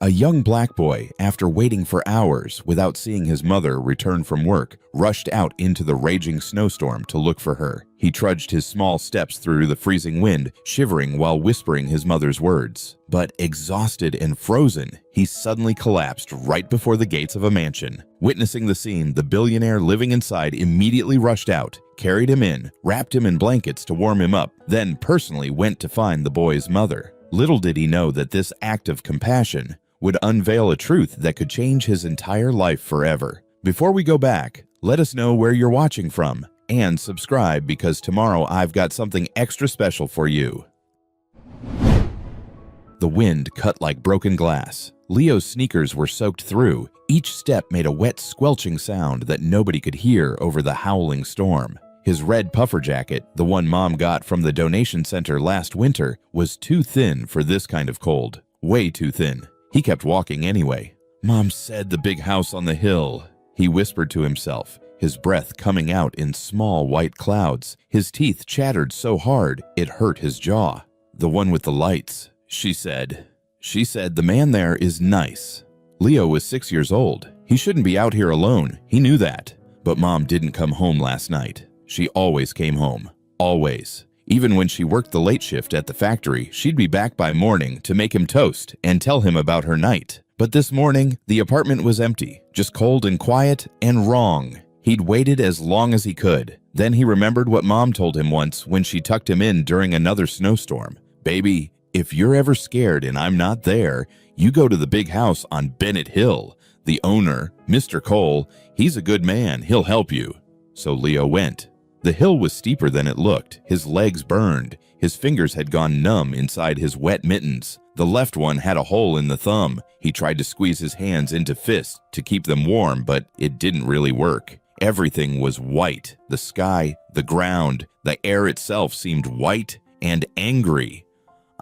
A young black boy, after waiting for hours without seeing his mother return from work, rushed out into the raging snowstorm to look for her. He trudged his small steps through the freezing wind, shivering while whispering his mother's words. But exhausted and frozen, he suddenly collapsed right before the gates of a mansion. Witnessing the scene, the billionaire living inside immediately rushed out, carried him in, wrapped him in blankets to warm him up, then personally went to find the boy's mother. Little did he know that this act of compassion would unveil a truth that could change his entire life forever. Before we go back, let us know where you're watching from, and subscribe because tomorrow I've got something extra special for you. The wind cut like broken glass. Leo's sneakers were soaked through. Each step made a wet, squelching sound that nobody could hear over the howling storm. His red puffer jacket, the one Mom got from the donation center last winter, was too thin for this kind of cold. Way too thin. He kept walking anyway. "Mom said the big house on the hill," he whispered to himself, his breath coming out in small white clouds. His teeth chattered so hard it hurt his jaw. "The one with the lights," she said. She said the man there is nice. Leo was 6 years old. He shouldn't be out here alone. He knew that. But Mom didn't come home last night. She always came home. Always. Even when she worked the late shift at the factory, she'd be back by morning to make him toast and tell him about her night. But this morning, the apartment was empty, just cold and quiet and wrong. He'd waited as long as he could. Then he remembered what Mom told him once when she tucked him in during another snowstorm. "Baby, if you're ever scared and I'm not there, you go to the big house on Bennett Hill. The owner, Mr. Cole, he's a good man. He'll help you." So Leo went. The hill was steeper than it looked. His legs burned. His fingers had gone numb inside his wet mittens. The left one had a hole in the thumb. He tried to squeeze his hands into fists to keep them warm, but it didn't really work. Everything was white. The sky, the ground, the air itself seemed white and angry.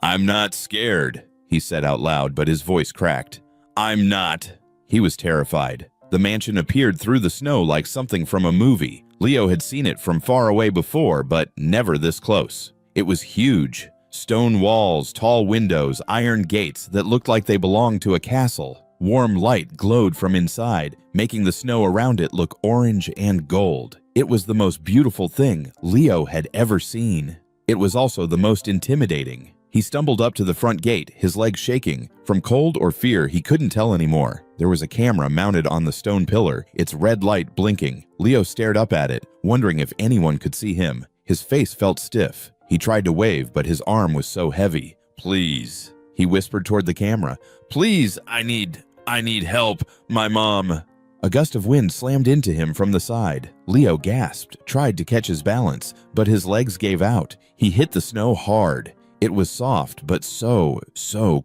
"I'm not scared," he said out loud, but his voice cracked. "I'm not." He was terrified. The mansion appeared through the snow like something from a movie. Leo had seen it from far away before, but never this close. It was huge. Stone walls, tall windows, iron gates that looked like they belonged to a castle. Warm light glowed from inside, making the snow around it look orange and gold. It was the most beautiful thing Leo had ever seen. It was also the most intimidating. He stumbled up to the front gate, his legs shaking. From cold or fear, he couldn't tell anymore. There was a camera mounted on the stone pillar, its red light blinking. Leo stared up at it, wondering if anyone could see him. His face felt stiff. He tried to wave, but his arm was so heavy. "Please," he whispered toward the camera. "Please, I need help. My mom." A gust of wind slammed into him from the side. Leo gasped, tried to catch his balance, but his legs gave out. He hit the snow hard. It was soft, but so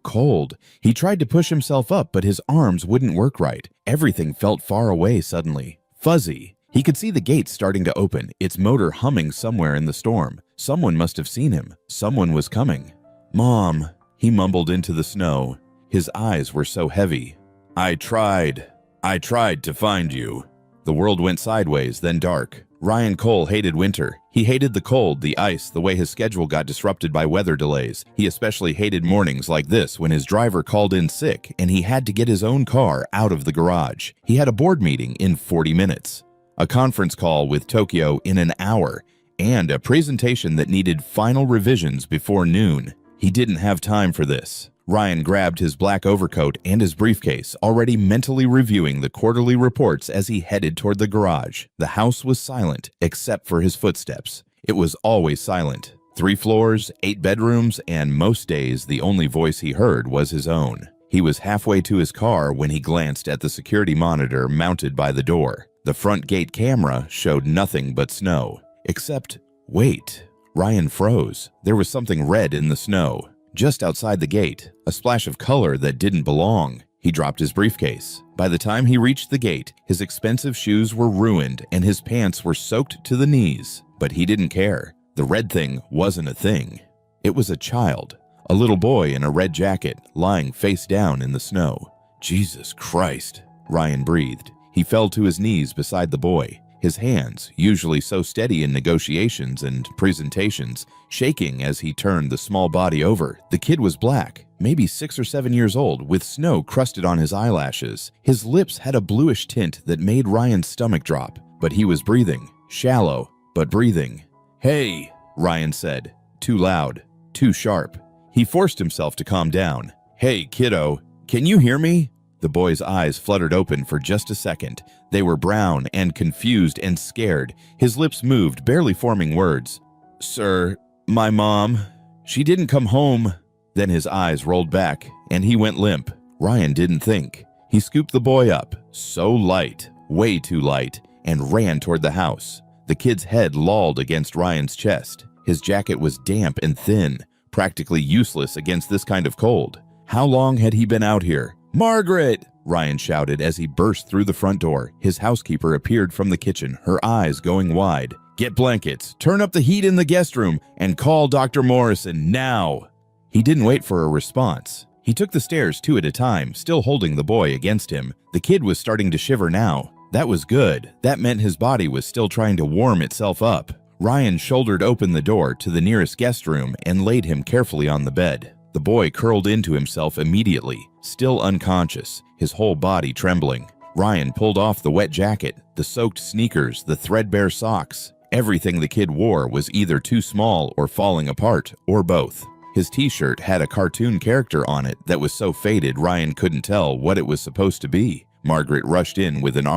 cold. He tried to push himself up, but his arms wouldn't work right. Everything felt far away suddenly. Fuzzy. He could see the gate starting to open, its motor humming somewhere in the storm. Someone must have seen him. Someone was coming. "Mom," he mumbled into the snow. His eyes were so heavy. I tried to find you." The world went sideways, then dark. Ryan Cole hated winter. He hated the cold, the ice, the way his schedule got disrupted by weather delays. He especially hated mornings like this when his driver called in sick and he had to get his own car out of the garage. He had a board meeting in 40 minutes, a conference call with Tokyo in an hour, and a presentation that needed final revisions before noon. He didn't have time for this. Ryan grabbed his black overcoat and his briefcase, already mentally reviewing the quarterly reports as he headed toward the garage. The house was silent, except for his footsteps. It was always silent. 3 floors, 8 bedrooms, and most days the only voice he heard was his own. He was halfway to his car when he glanced at the security monitor mounted by the door. The front gate camera showed nothing but snow. Except, wait, Ryan froze. There was something red in the snow. Just outside the gate, a splash of color that didn't belong. He dropped his briefcase. By the time he reached the gate, his expensive shoes were ruined and his pants were soaked to the knees. But he didn't care. The red thing wasn't a thing. It was a child, a little boy in a red jacket, lying face down in the snow. "Jesus Christ," Ryan breathed. He fell to his knees beside the boy. His hands, usually so steady in negotiations and presentations, shaking as he turned the small body over. The kid was black, maybe 6 or 7 years old, with snow crusted on his eyelashes. His lips had a bluish tint that made Ryan's stomach drop, but he was breathing, shallow, but breathing. "Hey," Ryan said, too loud, too sharp. He forced himself to calm down. "Hey, kiddo, can you hear me?" The boy's eyes fluttered open for just a second. They were brown and confused and scared. His lips moved, barely forming words. "Sir, my mom, she didn't come home." Then his eyes rolled back, and he went limp. Ryan didn't think. He scooped the boy up, so light, way too light, and ran toward the house. The kid's head lolled against Ryan's chest. His jacket was damp and thin, practically useless against this kind of cold. How long had he been out here? "Margaret!" Ryan shouted as he burst through the front door. His housekeeper appeared from the kitchen, her eyes going wide. "Get blankets, turn up the heat in the guest room, and call Dr. Morrison now." He didn't wait for a response. He took the stairs 2 at a time, still holding the boy against him. The kid was starting to shiver now. That was good. That meant his body was still trying to warm itself up. Ryan shouldered open the door to the nearest guest room and laid him carefully on the bed. The boy curled into himself immediately, still unconscious, his whole body trembling. Ryan pulled off the wet jacket, the soaked sneakers, the threadbare socks. Everything the kid wore was either too small or falling apart, or both. His t-shirt had a cartoon character on it that was so faded Ryan couldn't tell what it was supposed to be. Margaret rushed in with an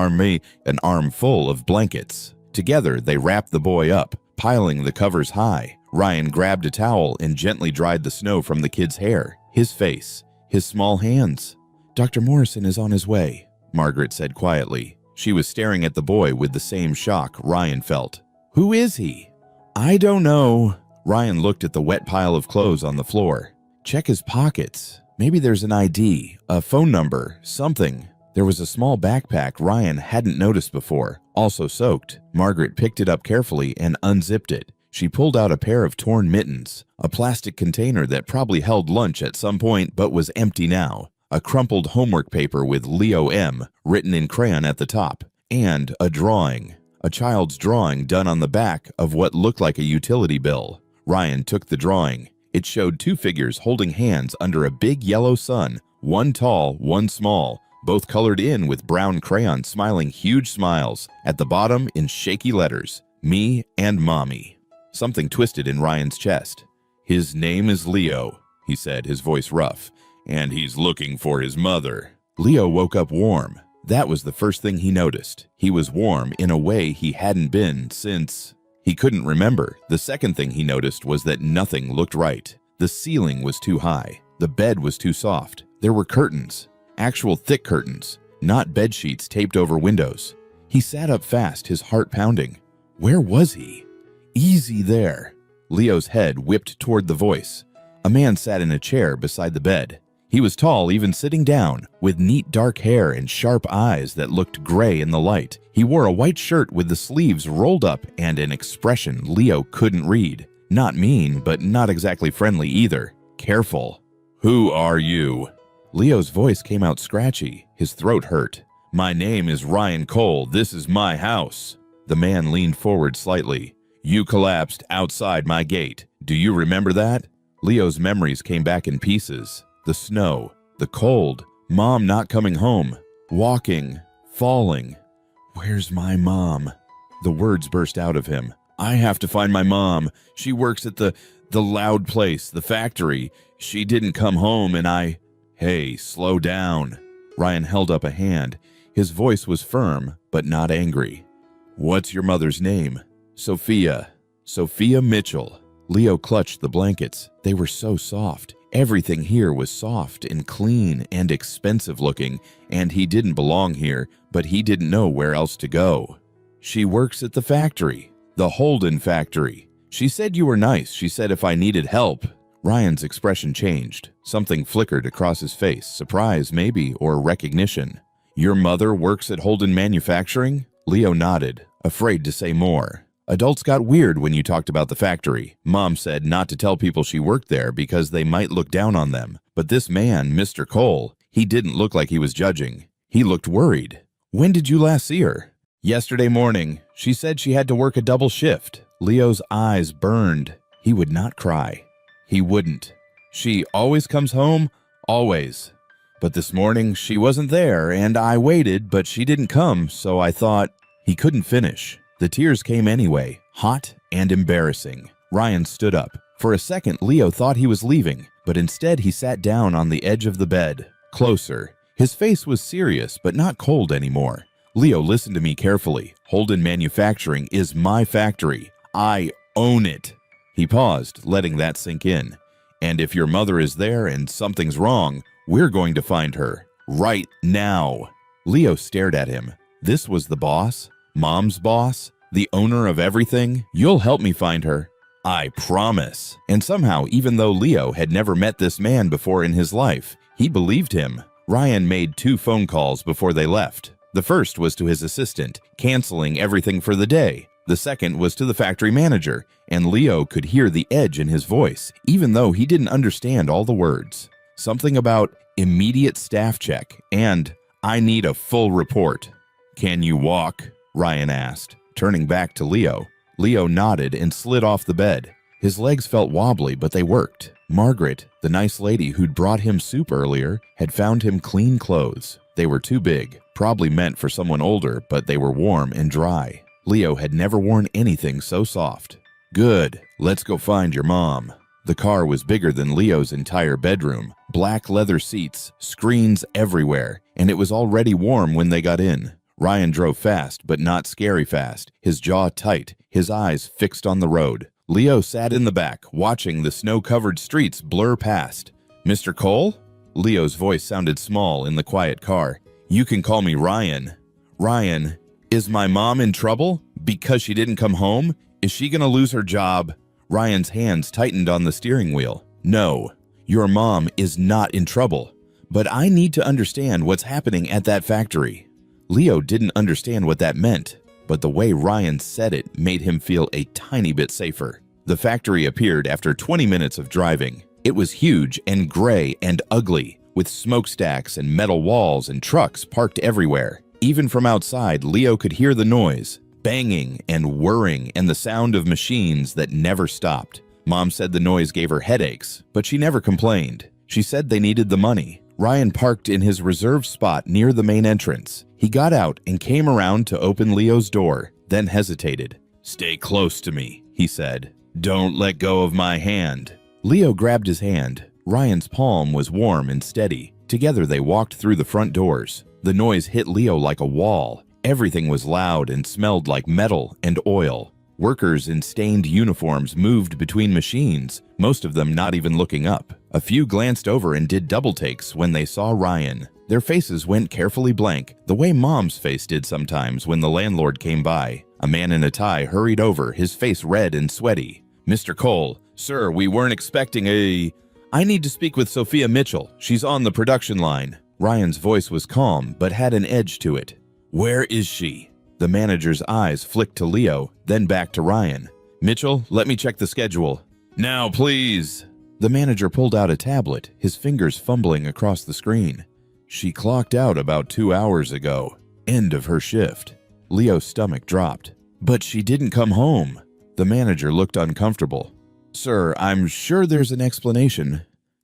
armful of blankets. Together, they wrapped the boy up, piling the covers high. Ryan grabbed a towel and gently dried the snow from the kid's hair, his face, his small hands. "Dr. Morrison is on his way," Margaret said quietly. She was staring at the boy with the same shock Ryan felt. "Who is he?" "I don't know." Ryan looked at the wet pile of clothes on the floor. "Check his pockets. Maybe there's an ID, a phone number, something." There was a small backpack Ryan hadn't noticed before, also soaked. Margaret picked it up carefully and unzipped it. She pulled out a pair of torn mittens, a plastic container that probably held lunch at some point but was empty now, a crumpled homework paper with Leo M. written in crayon at the top, and a drawing, a child's drawing done on the back of what looked like a utility bill. Ryan took the drawing. It showed 2 figures holding hands under a big yellow sun, one tall, one small, both colored in with brown crayon, smiling huge smiles. At the bottom, in shaky letters, "Me and Mommy." Something twisted in Ryan's chest. "His name is Leo," he said, his voice rough, "and he's looking for his mother." Leo woke up warm. That was the first thing he noticed. He was warm in a way he hadn't been since... He couldn't remember. The second thing he noticed was that nothing looked right. The ceiling was too high. The bed was too soft. There were curtains. Actual thick curtains, not bed sheets taped over windows. He sat up fast, his heart pounding. Where was he? "Easy there." Leo's head whipped toward the voice. A man sat in a chair beside the bed. He was tall, even sitting down, with neat dark hair and sharp eyes that looked gray in the light. He wore a white shirt with the sleeves rolled up and an expression Leo couldn't read. Not mean, but not exactly friendly either. Careful. "Who are you?" Leo's voice came out scratchy. His throat hurt. "My name is Ryan Cole. This is my house." The man leaned forward slightly. "You collapsed outside my gate. Do you remember that?" Leo's memories came back in pieces. The snow, the cold, Mom not coming home, walking, falling. "Where's my mom?" The words burst out of him. "I have to find my mom. She works at the loud place, the factory. She didn't come home and I..." "Hey, slow down." Ryan held up a hand. His voice was firm, but not angry. "What's your mother's name?" "Sophia. Sophia Mitchell." Leo clutched the blankets. They were so soft. Everything here was soft and clean and expensive looking, and he didn't belong here, but he didn't know where else to go. "She works at the factory. The Holden factory. She said you were nice. She said if I needed help." Ryan's expression changed. Something flickered across his face, surprise maybe, or recognition. "Your mother works at Holden Manufacturing?" Leo nodded, afraid to say more. "Adults got weird when you talked about the factory. Mom said not to tell people she worked there because they might look down on them. But this man, Mr. Cole, he didn't look like he was judging. He looked worried. When did you last see her?" "Yesterday morning. She said she had to work a double shift." Leo's eyes burned. He would not cry. He wouldn't. "She always comes home Always. But this morning, she wasn't there, and I waited, but she didn't come, so I thought—" He couldn't finish. The tears came anyway, hot and embarrassing. Ryan stood up. For a second, Leo thought he was leaving, but instead he sat down on the edge of the bed, closer. His face was serious, but not cold anymore. "Leo, listen to me carefully. Holden Manufacturing is my factory. I own it." He paused, letting that sink in. "And if your mother is there and something's wrong, we're going to find her. Right now." Leo stared at him. This was the boss? Mom's boss? The owner of everything? "You'll help me find her." "I promise." And somehow, even though Leo had never met this man before in his life, he believed him. Ryan made 2 phone calls before they left. The first was to his assistant, canceling everything for the day. The second was to the factory manager, and Leo could hear the edge in his voice, even though he didn't understand all the words. Something about immediate staff check and "I need a full report." "Can you walk?" Ryan asked, turning back to Leo. Leo nodded and slid off the bed. His legs felt wobbly, but they worked. Margaret, the nice lady who'd brought him soup earlier, had found him clean clothes. They were too big, probably meant for someone older, but they were warm and dry. Leo had never worn anything so soft. "Good, let's go find your mom." The car was bigger than Leo's entire bedroom. Black leather seats, screens everywhere, and it was already warm when they got in. Ryan drove fast, but not scary fast, his jaw tight, his eyes fixed on the road. Leo sat in the back, watching the snow-covered streets blur past. "Mr. Cole?" Leo's voice sounded small in the quiet car. "You can call me Ryan." "Ryan, is my mom in trouble? Because she didn't come home? Is she gonna lose her job?" Ryan's hands tightened on the steering wheel. "No, your mom is not in trouble. But I need to understand what's happening at that factory." Leo didn't understand what that meant, but the way Ryan said it made him feel a tiny bit safer. The factory appeared after 20 minutes of driving. It was huge and gray and ugly, with smokestacks and metal walls and trucks parked everywhere. Even from outside, Leo could hear the noise, banging and whirring, and the sound of machines that never stopped. Mom said the noise gave her headaches, but she never complained. She said they needed the money. Ryan parked in his reserved spot near the main entrance. He got out and came around to open Leo's door, then hesitated. "Stay close to me," he said. "Don't let go of my hand." Leo grabbed his hand. Ryan's palm was warm and steady. Together they walked through the front doors. The noise hit Leo like a wall. Everything was loud and smelled like metal and oil. Workers in stained uniforms moved between machines, most of them not even looking up. A few glanced over and did double takes when they saw Ryan. Their faces went carefully blank, the way Mom's face did sometimes when the landlord came by. A man in a tie hurried over, his face red and sweaty. "Mr. Cole, sir, we weren't expecting a—" "I need to speak with Sophia Mitchell. She's on the production line." Ryan's voice was calm, but had an edge to it. "Where is she?" The manager's eyes flicked to Leo, then back to Ryan. "Mitchell, let me check the schedule." "Now, please." The manager pulled out a tablet, his fingers fumbling across the screen. "She clocked out about 2 hours ago. End of her shift." Leo's stomach dropped. "But she didn't come home." The manager looked uncomfortable. "Sir, I'm sure there's an explanation.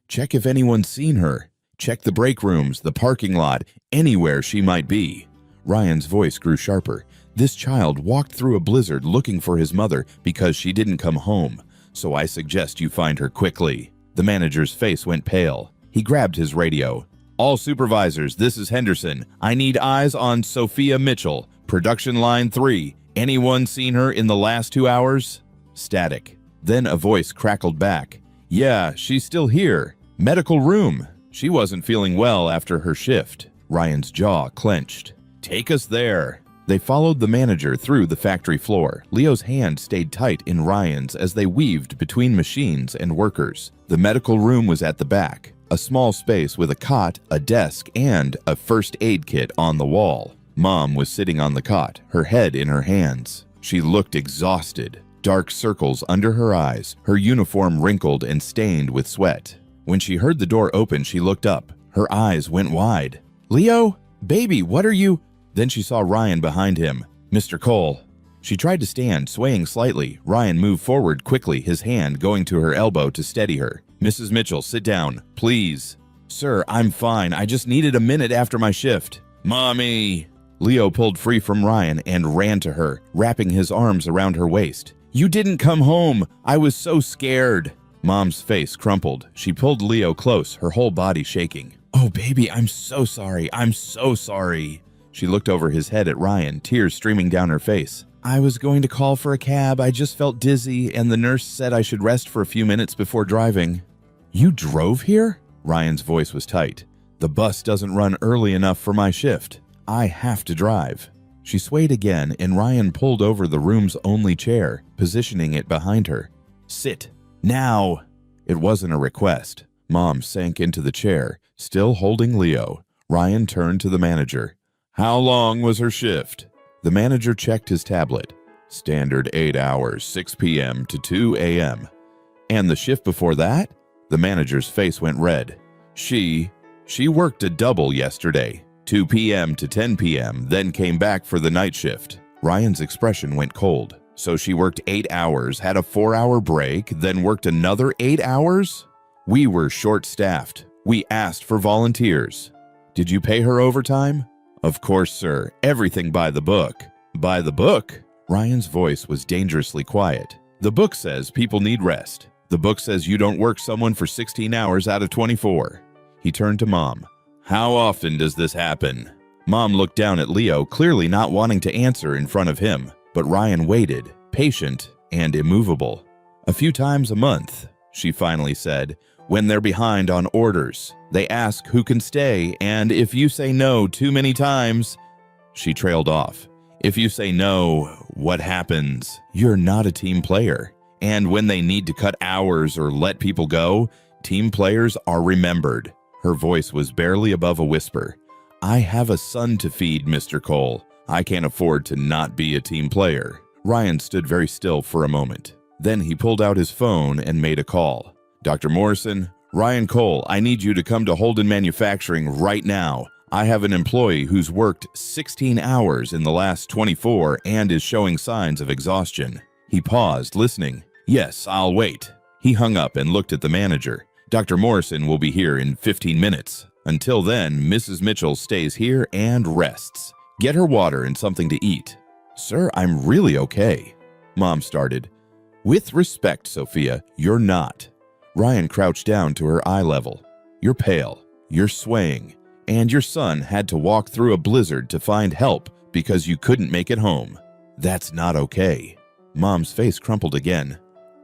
Check if anyone's seen her. Check the break rooms, the parking lot, anywhere she might be." Ryan's voice grew sharper. This child walked through a blizzard looking for his mother because she didn't come home. So I suggest you find her quickly. The manager's face went pale. He grabbed his radio. "All supervisors, this is Henderson. I need eyes on Sophia Mitchell. Production line 3. Anyone seen her in the last 2 hours?" Static. Then a voice crackled back. "Yeah, she's still here. Medical room. She wasn't feeling well after her shift." Ryan's jaw clenched. "Take us there." They followed the manager through the factory floor. Leo's hand stayed tight in Ryan's as they weaved between machines and workers. The medical room was at the back, a small space with a cot, a desk, and a first aid kit on the wall. Mom was sitting on the cot, her head in her hands. She looked exhausted, dark circles under her eyes, her uniform wrinkled and stained with sweat. When she heard the door open, she looked up. Her eyes went wide. "Leo? Baby, what are you—" Then she saw Ryan behind him. "Mr. Cole." She tried to stand, swaying slightly. Ryan moved forward quickly, his hand going to her elbow to steady her. "Mrs. Mitchell, sit down, please." Sir, I'm fine. I just needed a minute after my shift. Mommy! Leo pulled free from Ryan and ran to her, wrapping his arms around her waist. You didn't come home. I was so scared. Mom's face crumpled. She pulled Leo close, her whole body shaking. Oh, baby, I'm so sorry. I'm so sorry. She looked over his head at Ryan, tears streaming down her face. I was going to call for a cab. I just felt dizzy, and the nurse said I should rest for a few minutes before driving. You drove here? Ryan's voice was tight. The bus doesn't run early enough for my shift. I have to drive. She swayed again, and Ryan pulled over the room's only chair, positioning it behind her. Sit. Now! It wasn't a request. Mom sank into the chair, still holding Leo. Ryan turned to the manager. How long was her shift? The manager checked his tablet. Standard 8 hours, 6 p.m. to 2 a.m. And the shift before that? The manager's face went red. She worked a double yesterday, 2 p.m. to 10 p.m., then came back for the night shift. Ryan's expression went cold. So she worked 8 hours, had a 4-hour break, then worked another 8 hours? We were short-staffed. We asked for volunteers. Did you pay her overtime? Of course, sir. Everything by the book. By the book? Ryan's voice was dangerously quiet. The book says people need rest. The book says you don't work someone for 16 hours out of 24. He turned to Mom. How often does this happen? Mom looked down at Leo, clearly not wanting to answer in front of him, but Ryan waited, patient and immovable. A few times a month, she finally said. When they're behind on orders, they ask who can stay, and if you say no too many times, she trailed off. If you say no, what happens? You're not a team player. And when they need to cut hours or let people go, team players are remembered. Her voice was barely above a whisper. I have a son to feed, Mr. Cole. I can't afford to not be a team player. Ryan stood very still for a moment. Then he pulled out his phone and made a call. Dr. Morrison, Ryan Cole, I need you to come to Holden Manufacturing right now. I have an employee who's worked 16 hours in the last 24 and is showing signs of exhaustion. He paused, listening. Yes, I'll wait. He hung up and looked at the manager. Dr. Morrison will be here in 15 minutes. Until then, Mrs. Mitchell stays here and rests. Get her water and something to eat. Sir, I'm really okay. Mom started. With respect, Sophia, you're not. Ryan crouched down to her eye level. You're pale, you're swaying, and your son had to walk through a blizzard to find help because you couldn't make it home. That's not okay. Mom's face crumpled again.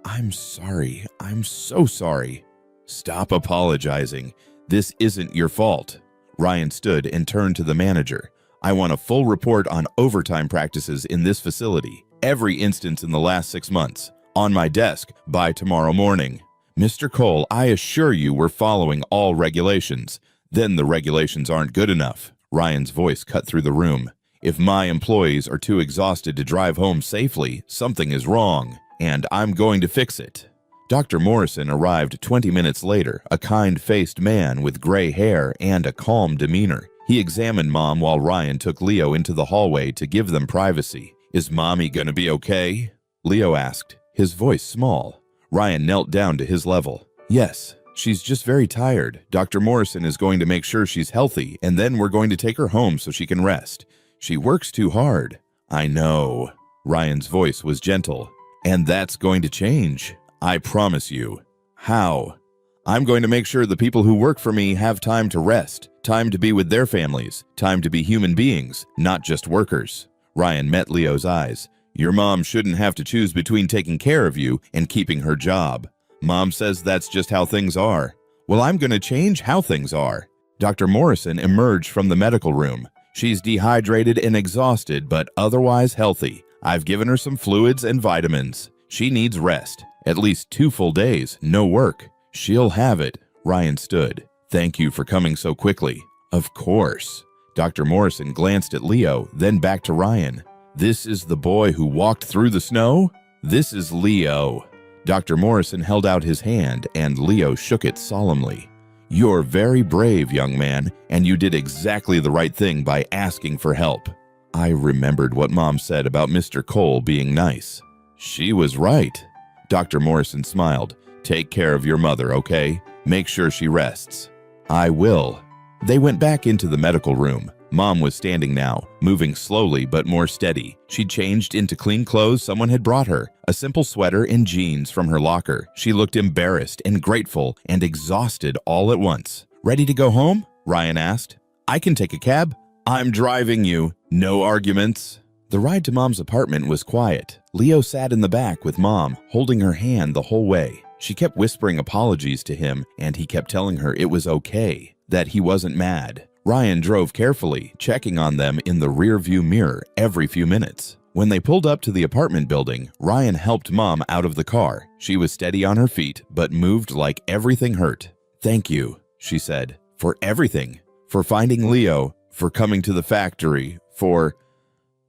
I'm sorry. I'm so sorry. Stop apologizing. This isn't your fault. Ryan stood and turned to the manager. I want a full report on overtime practices in this facility, every instance in the last 6 months, on my desk by tomorrow morning. Mr. Cole, I assure you we're following all regulations. Then the regulations aren't good enough. Ryan's voice cut through the room. If my employees are too exhausted to drive home safely, something is wrong, and I'm going to fix it. Dr. Morrison arrived 20 minutes later, a kind-faced man with gray hair and a calm demeanor. He examined Mom while Ryan took Leo into the hallway to give them privacy. Is Mommy gonna be okay? Leo asked, his voice small. Ryan knelt down to his level. Yes, she's just very tired. Dr. Morrison is going to make sure she's healthy, and then we're going to take her home so she can rest. She works too hard. I know. Ryan's voice was gentle. And that's going to change. I promise you. How? I'm going to make sure the people who work for me have time to rest, time to be with their families, time to be human beings, not just workers. Ryan met Leo's eyes. Your mom shouldn't have to choose between taking care of you and keeping her job. Mom says that's just how things are. Well, I'm going to change how things are. Dr. Morrison emerged from the medical room. She's dehydrated and exhausted, but otherwise healthy. I've given her some fluids and vitamins. She needs rest. At least 2 full days, no work. She'll have it. Ryan stood. Thank you for coming so quickly. Of course. Dr. Morrison glanced at Leo, then back to Ryan. This is the boy who walked through the snow? This is Leo. Dr. Morrison held out his hand, and Leo shook it solemnly. You're very brave, young man, and you did exactly the right thing by asking for help. I remembered what Mom said about Mr. Cole being nice. She was right. Dr. Morrison smiled. Take care of your mother, okay? Make sure she rests. I will. They went back into the medical room. Mom was standing now, moving slowly but more steady. She'd changed into clean clothes someone had brought her, a simple sweater and jeans from her locker. She looked embarrassed and grateful and exhausted all at once. Ready to go home? Ryan asked. I can take a cab. I'm driving you. No arguments. The ride to Mom's apartment was quiet. Leo sat in the back with Mom, holding her hand the whole way. She kept whispering apologies to him, and he kept telling her it was okay, that he wasn't mad. Ryan drove carefully, checking on them in the rearview mirror every few minutes. When they pulled up to the apartment building, Ryan helped Mom out of the car. She was steady on her feet, but moved like everything hurt. Thank you, she said, for everything. For finding Leo, for coming to the factory, for...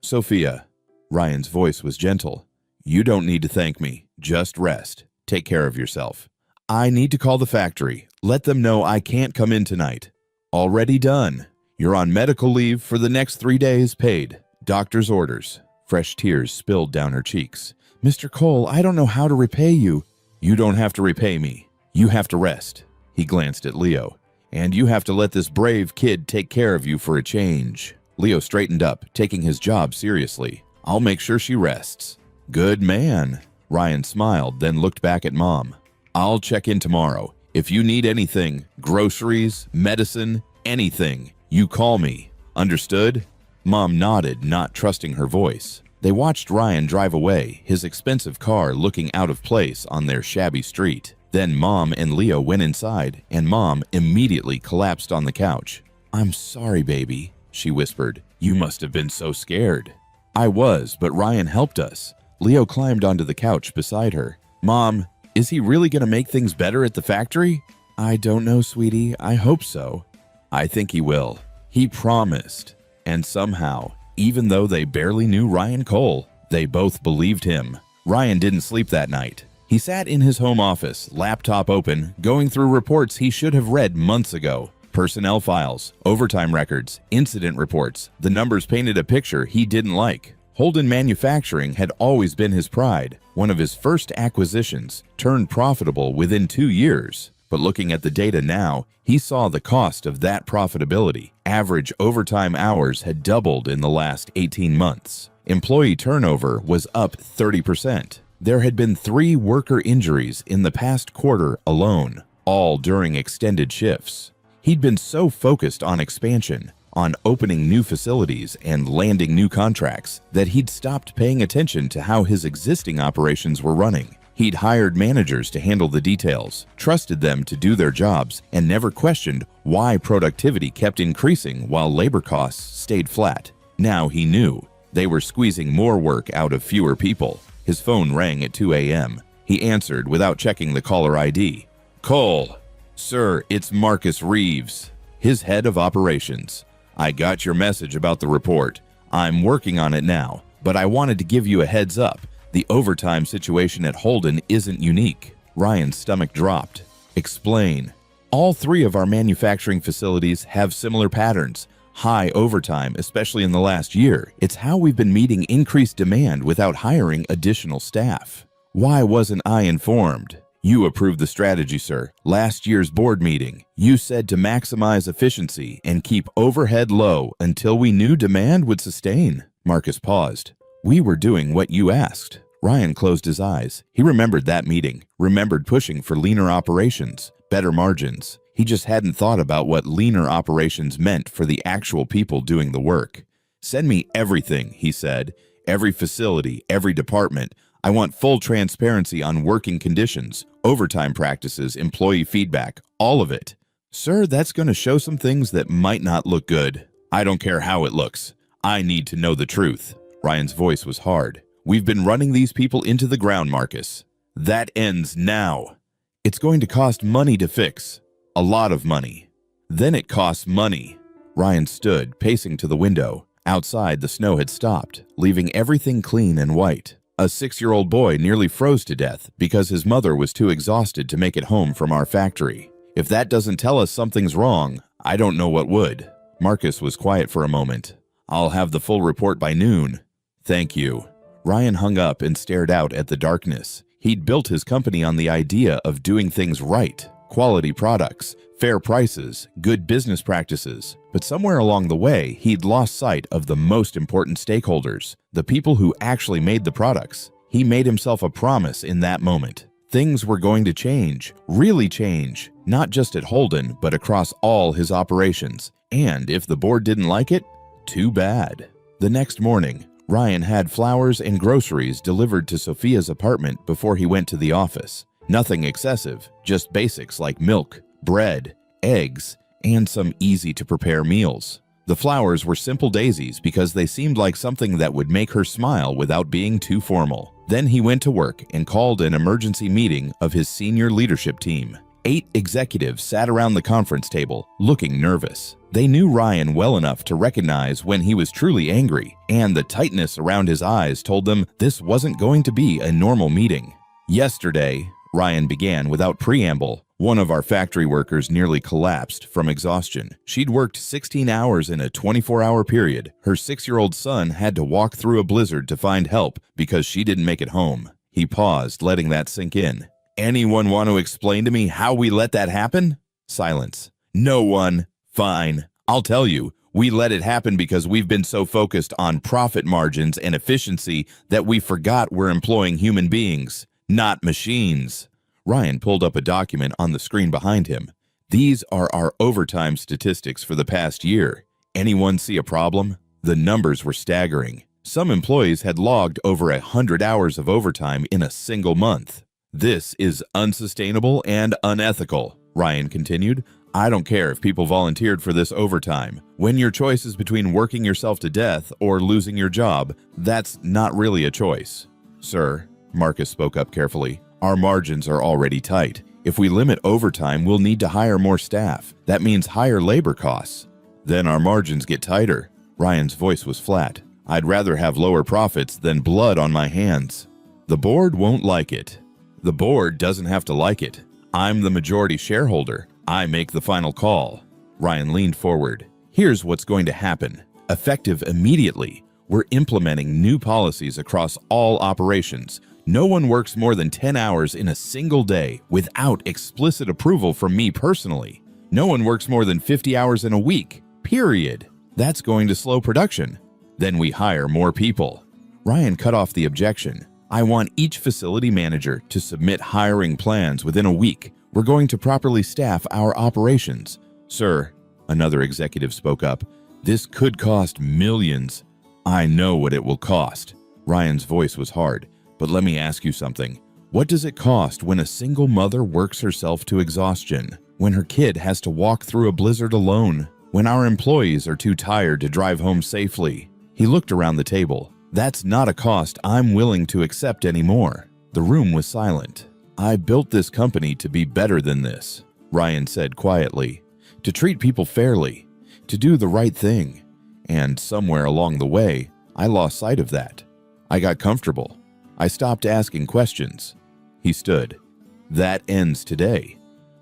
Sophia. Ryan's voice was gentle. You don't need to thank me. Just rest. Take care of yourself. I need to call the factory. Let them know I can't come in tonight. Already done. You're on medical leave for the next 3 days paid. Doctor's orders. Fresh tears spilled down her cheeks. Mr. Cole, I don't know how to repay you. You don't have to repay me. You have to rest. He glanced at Leo. And you have to let this brave kid take care of you for a change. Leo straightened up, taking his job seriously. I'll make sure she rests. Good man. Ryan smiled, then looked back at Mom. I'll check in tomorrow. If you need anything, groceries, medicine, anything, you call me. Understood? Mom nodded, not trusting her voice. They watched Ryan drive away, his expensive car looking out of place on their shabby street. Then Mom and Leo went inside, and Mom immediately collapsed on the couch. I'm sorry, baby, she whispered. You must have been so scared. I was, but Ryan helped us. Leo climbed onto the couch beside her. Mom, is he really going to make things better at the factory? I don't know, sweetie. I hope so. I think he will. He promised. And somehow, even though they barely knew Ryan Cole, they both believed him. Ryan didn't sleep that night. He sat in his home office, laptop open, going through reports he should have read months ago. Personnel files, overtime records, incident reports. The numbers painted a picture he didn't like. Holden Manufacturing had always been his pride. One of his first acquisitions, turned profitable within 2 years. But looking at the data now, he saw the cost of that profitability. Average overtime hours had doubled in the last 18 months. Employee turnover was up 30%. There had been 3 worker injuries in the past quarter alone, all during extended shifts. He'd been so focused on expansion, on opening new facilities and landing new contracts, that he'd stopped paying attention to how his existing operations were running. He'd hired managers to handle the details, trusted them to do their jobs, and never questioned why productivity kept increasing while labor costs stayed flat. Now he knew. They were squeezing more work out of fewer people. His phone rang at 2 a.m. He answered without checking the caller ID. Cole. Sir, it's Marcus Reeves, his head of operations. I got your message about the report. I'm working on it now, but I wanted to give you a heads up. The overtime situation at Holden isn't unique. Ryan's stomach dropped. Explain. All 3 of our manufacturing facilities have similar patterns. High overtime, especially in the last year. It's how we've been meeting increased demand without hiring additional staff. Why wasn't I informed? You approved the strategy, sir. Last year's board meeting, you said to maximize efficiency and keep overhead low until we knew demand would sustain. Marcus paused. We were doing what you asked. Ryan closed his eyes. He remembered that meeting, remembered pushing for leaner operations, better margins. He just hadn't thought about what leaner operations meant for the actual people doing the work. Send me everything, he said. Every facility, every department. I want full transparency on working conditions, overtime practices, employee feedback, all of it. Sir, that's going to show some things that might not look good. I don't care how it looks. I need to know the truth. Ryan's voice was hard. We've been running these people into the ground, Marcus. That ends now. It's going to cost money to fix. A lot of money. Then it costs money. Ryan stood, pacing to the window. Outside, the snow had stopped, leaving everything clean and white. A 6-year-old boy nearly froze to death because his mother was too exhausted to make it home from our factory. If that doesn't tell us something's wrong, I don't know what would. Marcus was quiet for a moment. I'll have the full report by noon. Thank you. Ryan hung up and stared out at the darkness. He'd built his company on the idea of doing things right. quality products, fair prices, good business practices. But somewhere along the way, he'd lost sight of the most important stakeholders, the people who actually made the products. He made himself a promise in that moment. Things were going to change, really change, not just at Holden, but across all his operations. And if the board didn't like it, too bad. The next morning, Ryan had flowers and groceries delivered to Sophia's apartment before he went to the office. Nothing excessive, just basics like milk, bread, eggs, and some easy-to-prepare meals. The flowers were simple daisies because they seemed like something that would make her smile without being too formal. Then he went to work and called an emergency meeting of his senior leadership team. 8 executives sat around the conference table, looking nervous. They knew Ryan well enough to recognize when he was truly angry, and the tightness around his eyes told them this wasn't going to be a normal meeting. Yesterday, Ryan began without preamble. One of our factory workers nearly collapsed from exhaustion. She'd worked 16 hours in a 24-hour period. Her 6-year-old son had to walk through a blizzard to find help because she didn't make it home. He paused, letting that sink in. Anyone want to explain to me how we let that happen? Silence. No one. Fine. I'll tell you. We let it happen because we've been so focused on profit margins and efficiency that we forgot we're employing human beings, not machines. Ryan pulled up a document on the screen behind him. These are our overtime statistics for the past year. Anyone see a problem? The numbers were staggering. Some employees had logged over 100 hours of overtime in a single month. This is unsustainable and unethical, Ryan continued. I don't care if people volunteered for this overtime. When your choice is between working yourself to death or losing your job, that's not really a choice. Sir, Marcus spoke up carefully, our margins are already tight. If we limit overtime, we'll need to hire more staff. That means higher labor costs. Then our margins get tighter. Ryan's voice was flat. I'd rather have lower profits than blood on my hands. The board won't like it. The board doesn't have to like it. I'm the majority shareholder. I make the final call. Ryan leaned forward. Here's what's going to happen. Effective immediately, we're implementing new policies across all operations. No one works more than 10 hours in a single day without explicit approval from me personally. No one works more than 50 hours in a week, period. That's going to slow production. Then we hire more people. Ryan cut off the objection. I want each facility manager to submit hiring plans within a week. We're going to properly staff our operations. Sir, another executive spoke up, this could cost millions. I know what it will cost. Ryan's voice was hard. But let me ask you something. What does it cost when a single mother works herself to exhaustion? When her kid has to walk through a blizzard alone? When our employees are too tired to drive home safely? He looked around the table. That's not a cost I'm willing to accept anymore. The room was silent. I built this company to be better than this, Ryan said quietly. To treat people fairly. To do the right thing. And somewhere along the way, I lost sight of that. I got comfortable. I stopped asking questions. He stood. That ends today.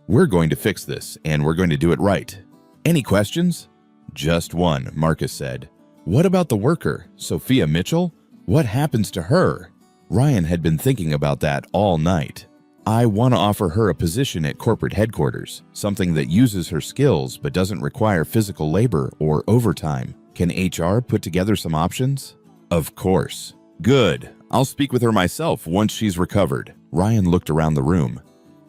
We're going to fix this, and we're going to do it right. Any questions? Just one, Marcus said. What about the worker, Sophia Mitchell? What happens to her? Ryan had been thinking about that all night. I want to offer her a position at corporate headquarters, something that uses her skills but doesn't require physical labor or overtime. Can HR put together some options? Of course. Good. I'll speak with her myself once she's recovered. Ryan looked around the room.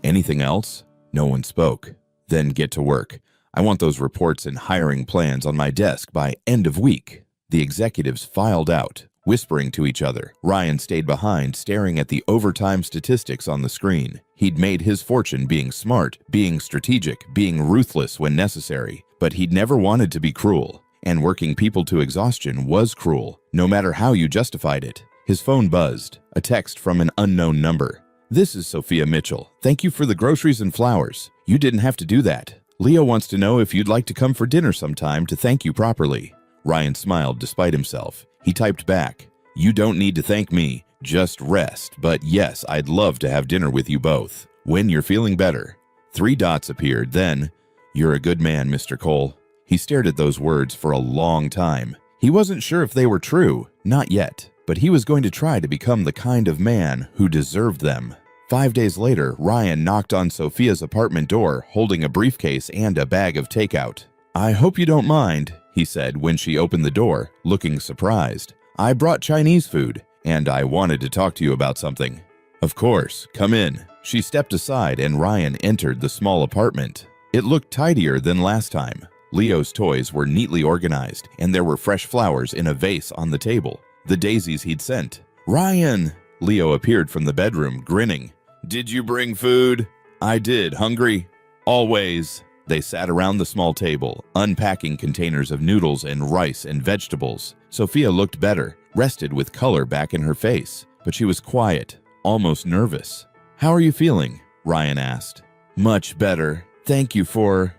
Anything else? No one spoke. Then get to work. I want those reports and hiring plans on my desk by end of week. The executives filed out, whispering to each other. Ryan stayed behind, staring at the overtime statistics on the screen. He'd made his fortune being smart, being strategic, being ruthless when necessary. But he'd never wanted to be cruel. And working people to exhaustion was cruel, no matter how you justified it. His phone buzzed, a text from an unknown number. This is Sophia Mitchell. Thank you for the groceries and flowers. You didn't have to do that. Leo wants to know if you'd like to come for dinner sometime to thank you properly. Ryan smiled despite himself. He typed back, you don't need to thank me, just rest, but yes, I'd love to have dinner with you both. When you're feeling better. 3 dots appeared, then, you're a good man, Mr. Cole. He stared at those words for a long time. He wasn't sure if they were true, not yet. But he was going to try to become the kind of man who deserved them. 5 days later, Ryan knocked on Sophia's apartment door holding a briefcase and a bag of takeout. "I hope you don't mind," he said when she opened the door, looking surprised. "I brought Chinese food, and I wanted to talk to you about something." "Of course, come in." She stepped aside and Ryan entered the small apartment. It looked tidier than last time. Leo's toys were neatly organized, and there were fresh flowers in a vase on the table, the daisies he'd sent. "Ryan!" Leo appeared from the bedroom, grinning. "Did you bring food?" "I did. Hungry?" "Always." They sat around the small table, unpacking containers of noodles and rice and vegetables. Sophia looked better, rested with color back in her face, but she was quiet, almost nervous. "How are you feeling?" Ryan asked. "Much better. Thank you for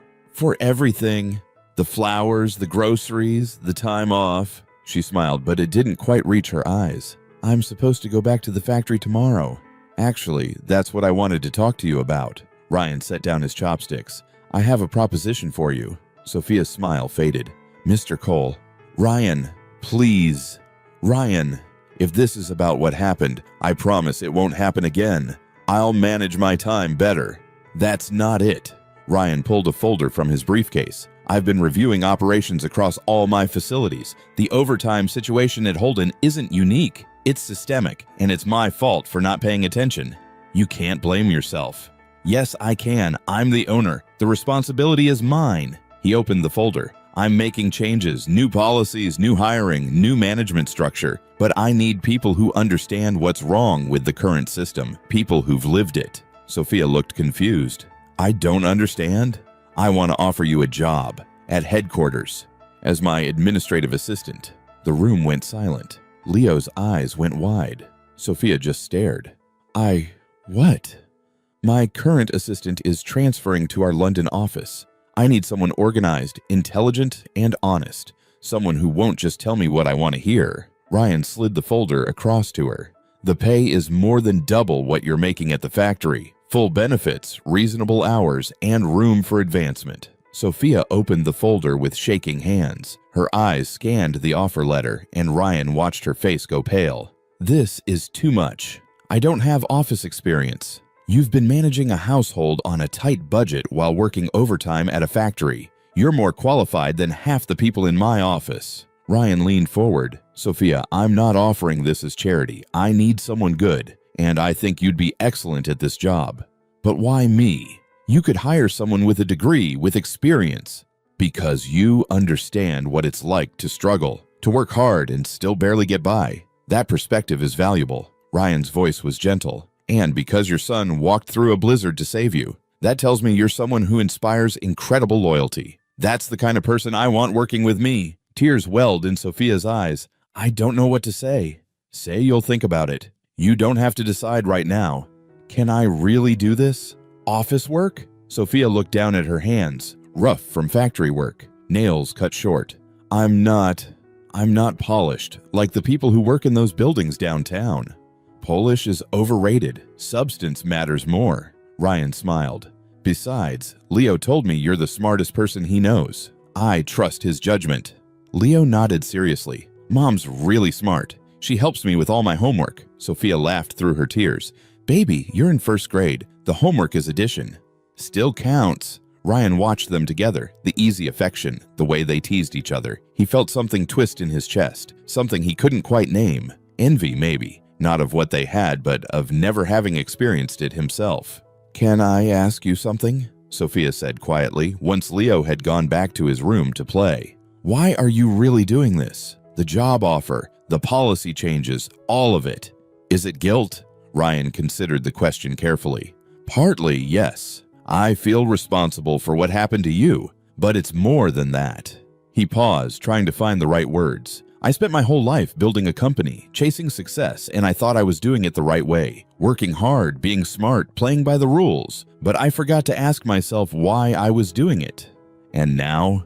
everything. The flowers, the groceries, the time off." She smiled, but it didn't quite reach her eyes. "I'm supposed to go back to the factory tomorrow." "Actually, that's what I wanted to talk to you about." Ryan set down his chopsticks. "I have a proposition for you." Sophia's smile faded. "Mr. Cole." "Ryan, please." "Ryan, if this is about what happened, I promise it won't happen again. I'll manage my time better." "That's not it." Ryan pulled a folder from his briefcase. "I've been reviewing operations across all my facilities. The overtime situation at Holden isn't unique. It's systemic, and it's my fault for not paying attention." "You can't blame yourself." "Yes, I can. I'm the owner. The responsibility is mine." He opened the folder. "I'm making changes, new policies, new hiring, new management structure. But I need people who understand what's wrong with the current system, people who've lived it." Sophia looked confused. "I don't understand." "I want to offer you a job at headquarters as my administrative assistant." The room went silent. Leo's eyes went wide. Sophia just stared. What?" "My current assistant is transferring to our London office. I need someone organized, intelligent, and honest. Someone who won't just tell me what I want to hear." Ryan slid the folder across to her. "The pay is more than double what you're making at the factory. Full benefits, reasonable hours, and room for advancement." Sophia opened the folder with shaking hands. Her eyes scanned the offer letter, and Ryan watched her face go pale. "This is too much. I don't have office experience. You've been managing a household on a tight budget while working overtime at a factory. You're more qualified than half the people in my office." Ryan leaned forward. "Sophia, I'm not offering this as charity. I need someone good, and I think you'd be excellent at this job." "But why me? You could hire someone with a degree, with experience." "Because you understand what it's like to struggle, to work hard and still barely get by. That perspective is valuable." Ryan's voice was gentle. "And because your son walked through a blizzard to save you. That tells me you're someone who inspires incredible loyalty. That's the kind of person I want working with me." Tears welled in Sophia's eyes. "I don't know what to say." "Say you'll think about it. You don't have to decide right now." "Can I really do this? Office work?" Sophia looked down at her hands, rough from factory work, nails cut short. I'm not polished, like the people who work in those buildings downtown." "Polish is overrated. Substance matters more." Ryan smiled. "Besides, Leo told me you're the smartest person he knows. I trust his judgment." Leo nodded seriously. "Mom's really smart. She helps me with all my homework." Sophia laughed through her tears. "Baby, you're in first grade. The homework is addition." "Still counts." Ryan watched them together, the easy affection, the way they teased each other. He felt something twist in his chest, something he couldn't quite name. Envy, maybe. Not of what they had, but of never having experienced it himself. "Can I ask you something?" Sophia said quietly, once Leo had gone back to his room to play. "Why are you really doing this? The job offer, the policy changes, all of it. Is it guilt?" Ryan considered the question carefully. "Partly, yes. I feel responsible for what happened to you, but it's more than that." He paused, trying to find the right words. "I spent my whole life building a company, chasing success, and I thought I was doing it the right way, working hard, being smart, playing by the rules. But I forgot to ask myself why I was doing it. And now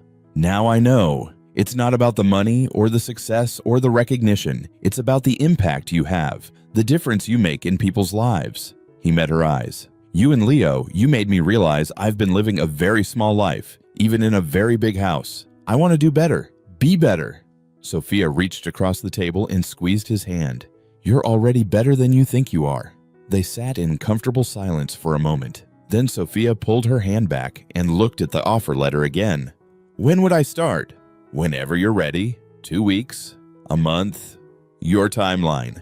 I know. It's not about the money or the success or the recognition. It's about the impact you have, the difference you make in people's lives." He met her eyes. "You and Leo, you made me realize I've been living a very small life, even in a very big house. I want to do better, be better." Sophia reached across the table and squeezed his hand. "You're already better than you think you are." They sat in comfortable silence for a moment. Then Sophia pulled her hand back and looked at the offer letter again. "When would I start?" "Whenever you're ready. 2 weeks, a month, your timeline.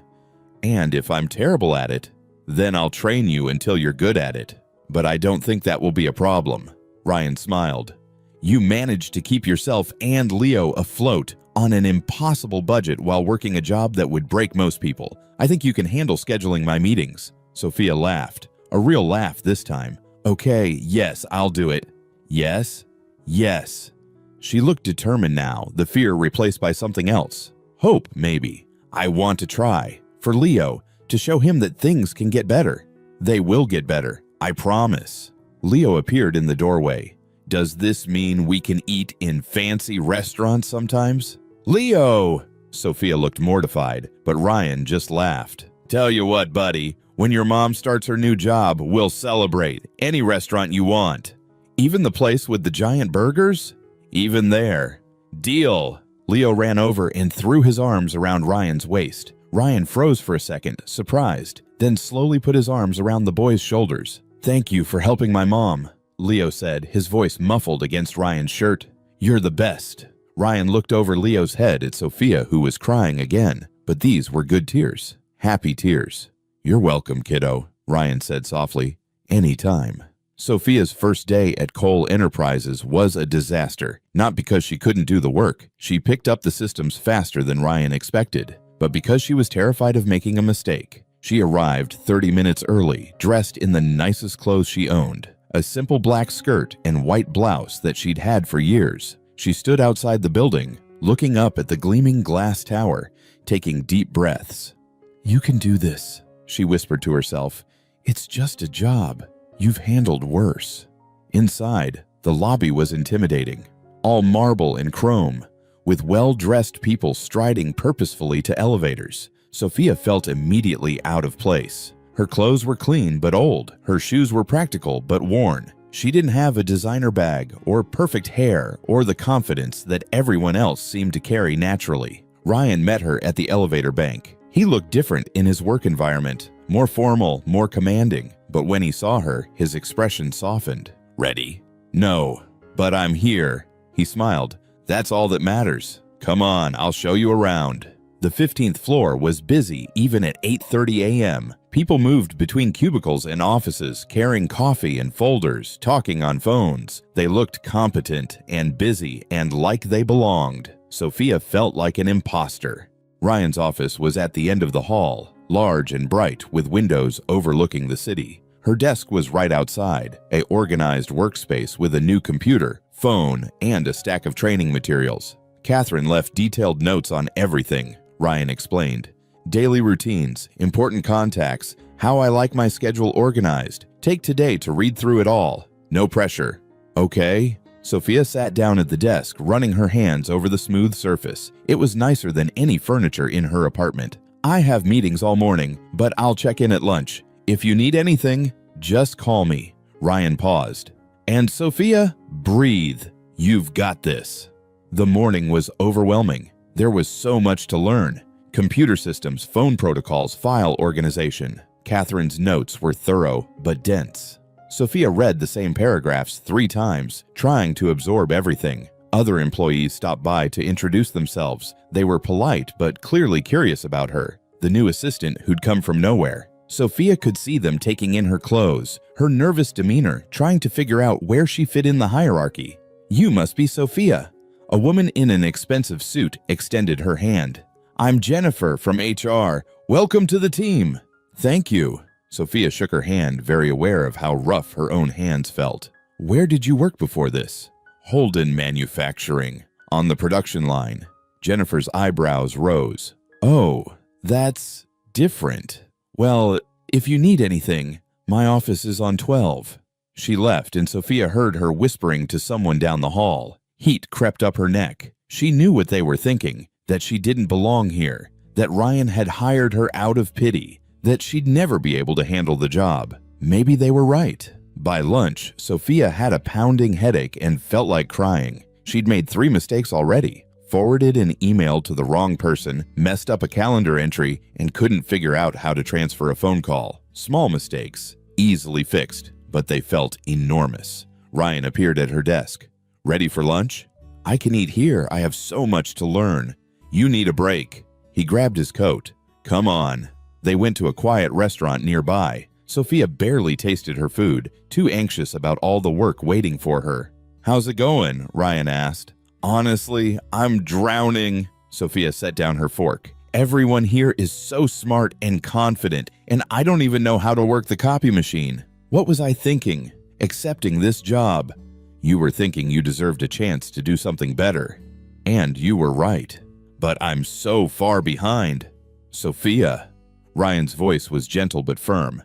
And if I'm terrible at it, then I'll train you until you're good at it. But I don't think that will be a problem." Ryan smiled. "You managed to keep yourself and Leo afloat on an impossible budget while working a job that would break most people. I think you can handle scheduling my meetings." Sophia laughed, a real laugh this time. "Okay, yes, I'll do it." "Yes? Yes." She looked determined now, the fear replaced by something else. Hope, maybe. "I want to try. For Leo, to show him that things can get better. They will get better, I promise." Leo appeared in the doorway. "Does this mean we can eat in fancy restaurants sometimes?" "Leo!" Sophia looked mortified, but Ryan just laughed. "Tell you what, buddy, when your mom starts her new job, we'll celebrate. Any restaurant you want. Even the place with the giant burgers? Even there. Deal." Leo ran over and threw his arms around Ryan's waist. Ryan froze for a second, surprised, then slowly put his arms around the boy's shoulders. "Thank you for helping my mom," Leo said, his voice muffled against Ryan's shirt. "You're the best." Ryan looked over Leo's head at Sophia, who was crying again, but these were good tears, happy tears. "You're welcome, kiddo," Ryan said softly. "Anytime." Sophia's first day at Cole Enterprises was a disaster, not because she couldn't do the work. She picked up the systems faster than Ryan expected, but because she was terrified of making a mistake. She arrived 30 minutes early, dressed in the nicest clothes she owned, a simple black skirt and white blouse that she'd had for years. She stood outside the building, looking up at the gleaming glass tower, taking deep breaths. "You can do this," she whispered to herself. "It's just a job. You've handled worse." Inside, the lobby was intimidating, all marble and chrome, with well-dressed people striding purposefully to elevators. Sophia felt immediately out of place. Her clothes were clean but old. Her shoes were practical but worn. She didn't have a designer bag or perfect hair or the confidence that everyone else seemed to carry naturally. Ryan met her at the elevator bank. He looked different in his work environment, more formal, more commanding. But when he saw her, his expression softened. "Ready?" "No, but I'm here." He smiled. "That's all that matters. Come on, I'll show you around." The 15th floor was busy even at 8:30 a.m. People moved between cubicles and offices, carrying coffee and folders, talking on phones. They looked competent and busy and like they belonged. Sophia felt like an imposter. Ryan's office was at the end of the hall, large and bright with windows overlooking the city. Her desk was right outside, an organized workspace with a new computer, phone, and a stack of training materials. Catherine left detailed notes on everything, Ryan explained. "Daily routines, important contacts, how I like my schedule organized. Take today to read through it all. No pressure." "Okay." Sophia sat down at the desk, running her hands over the smooth surface. It was nicer than any furniture in her apartment. "I have meetings all morning, but I'll check in at lunch. If you need anything, just call me." Ryan paused. "And Sophia, breathe. You've got this." The morning was overwhelming. There was so much to learn. Computer systems, phone protocols, file organization. Catherine's notes were thorough but dense. Sophia read the same paragraphs 3 times, trying to absorb everything. Other employees stopped by to introduce themselves. They were polite but clearly curious about her, the new assistant who'd come from nowhere. Sophia could see them taking in her clothes, her nervous demeanor, trying to figure out where she fit in the hierarchy. "You must be Sophia." A woman in an expensive suit extended her hand. "I'm Jennifer from HR. Welcome to the team." "Thank you." Sophia shook her hand, very aware of how rough her own hands felt. "Where did you work before this?" "Holden Manufacturing, on the production line." Jennifer's eyebrows rose. "Oh, that's different. Well, if you need anything, my office is on 12. She left, and Sophia heard her whispering to someone down the hall. Heat crept up her neck. She knew what they were thinking, that she didn't belong here, that Ryan had hired her out of pity, that she'd never be able to handle the job. Maybe they were right. By lunch, Sophia had a pounding headache and felt like crying. She'd made 3 mistakes already. Forwarded an email to the wrong person, messed up a calendar entry, and couldn't figure out how to transfer a phone call. Small mistakes, easily fixed, but they felt enormous. Ryan appeared at her desk. Ready for lunch? I can eat here. I have so much to learn. You need a break. He grabbed his coat. Come on. They went to a quiet restaurant nearby. Sophia barely tasted her food, too anxious about all the work waiting for her. How's it going? Ryan asked. Honestly, I'm drowning. Sophia set down her fork. Everyone here is so smart and confident, and I don't even know how to work the copy machine. What was I thinking? Accepting this job. You were thinking you deserved a chance to do something better. And you were right. But I'm so far behind. Sophia. Ryan's voice was gentle but firm.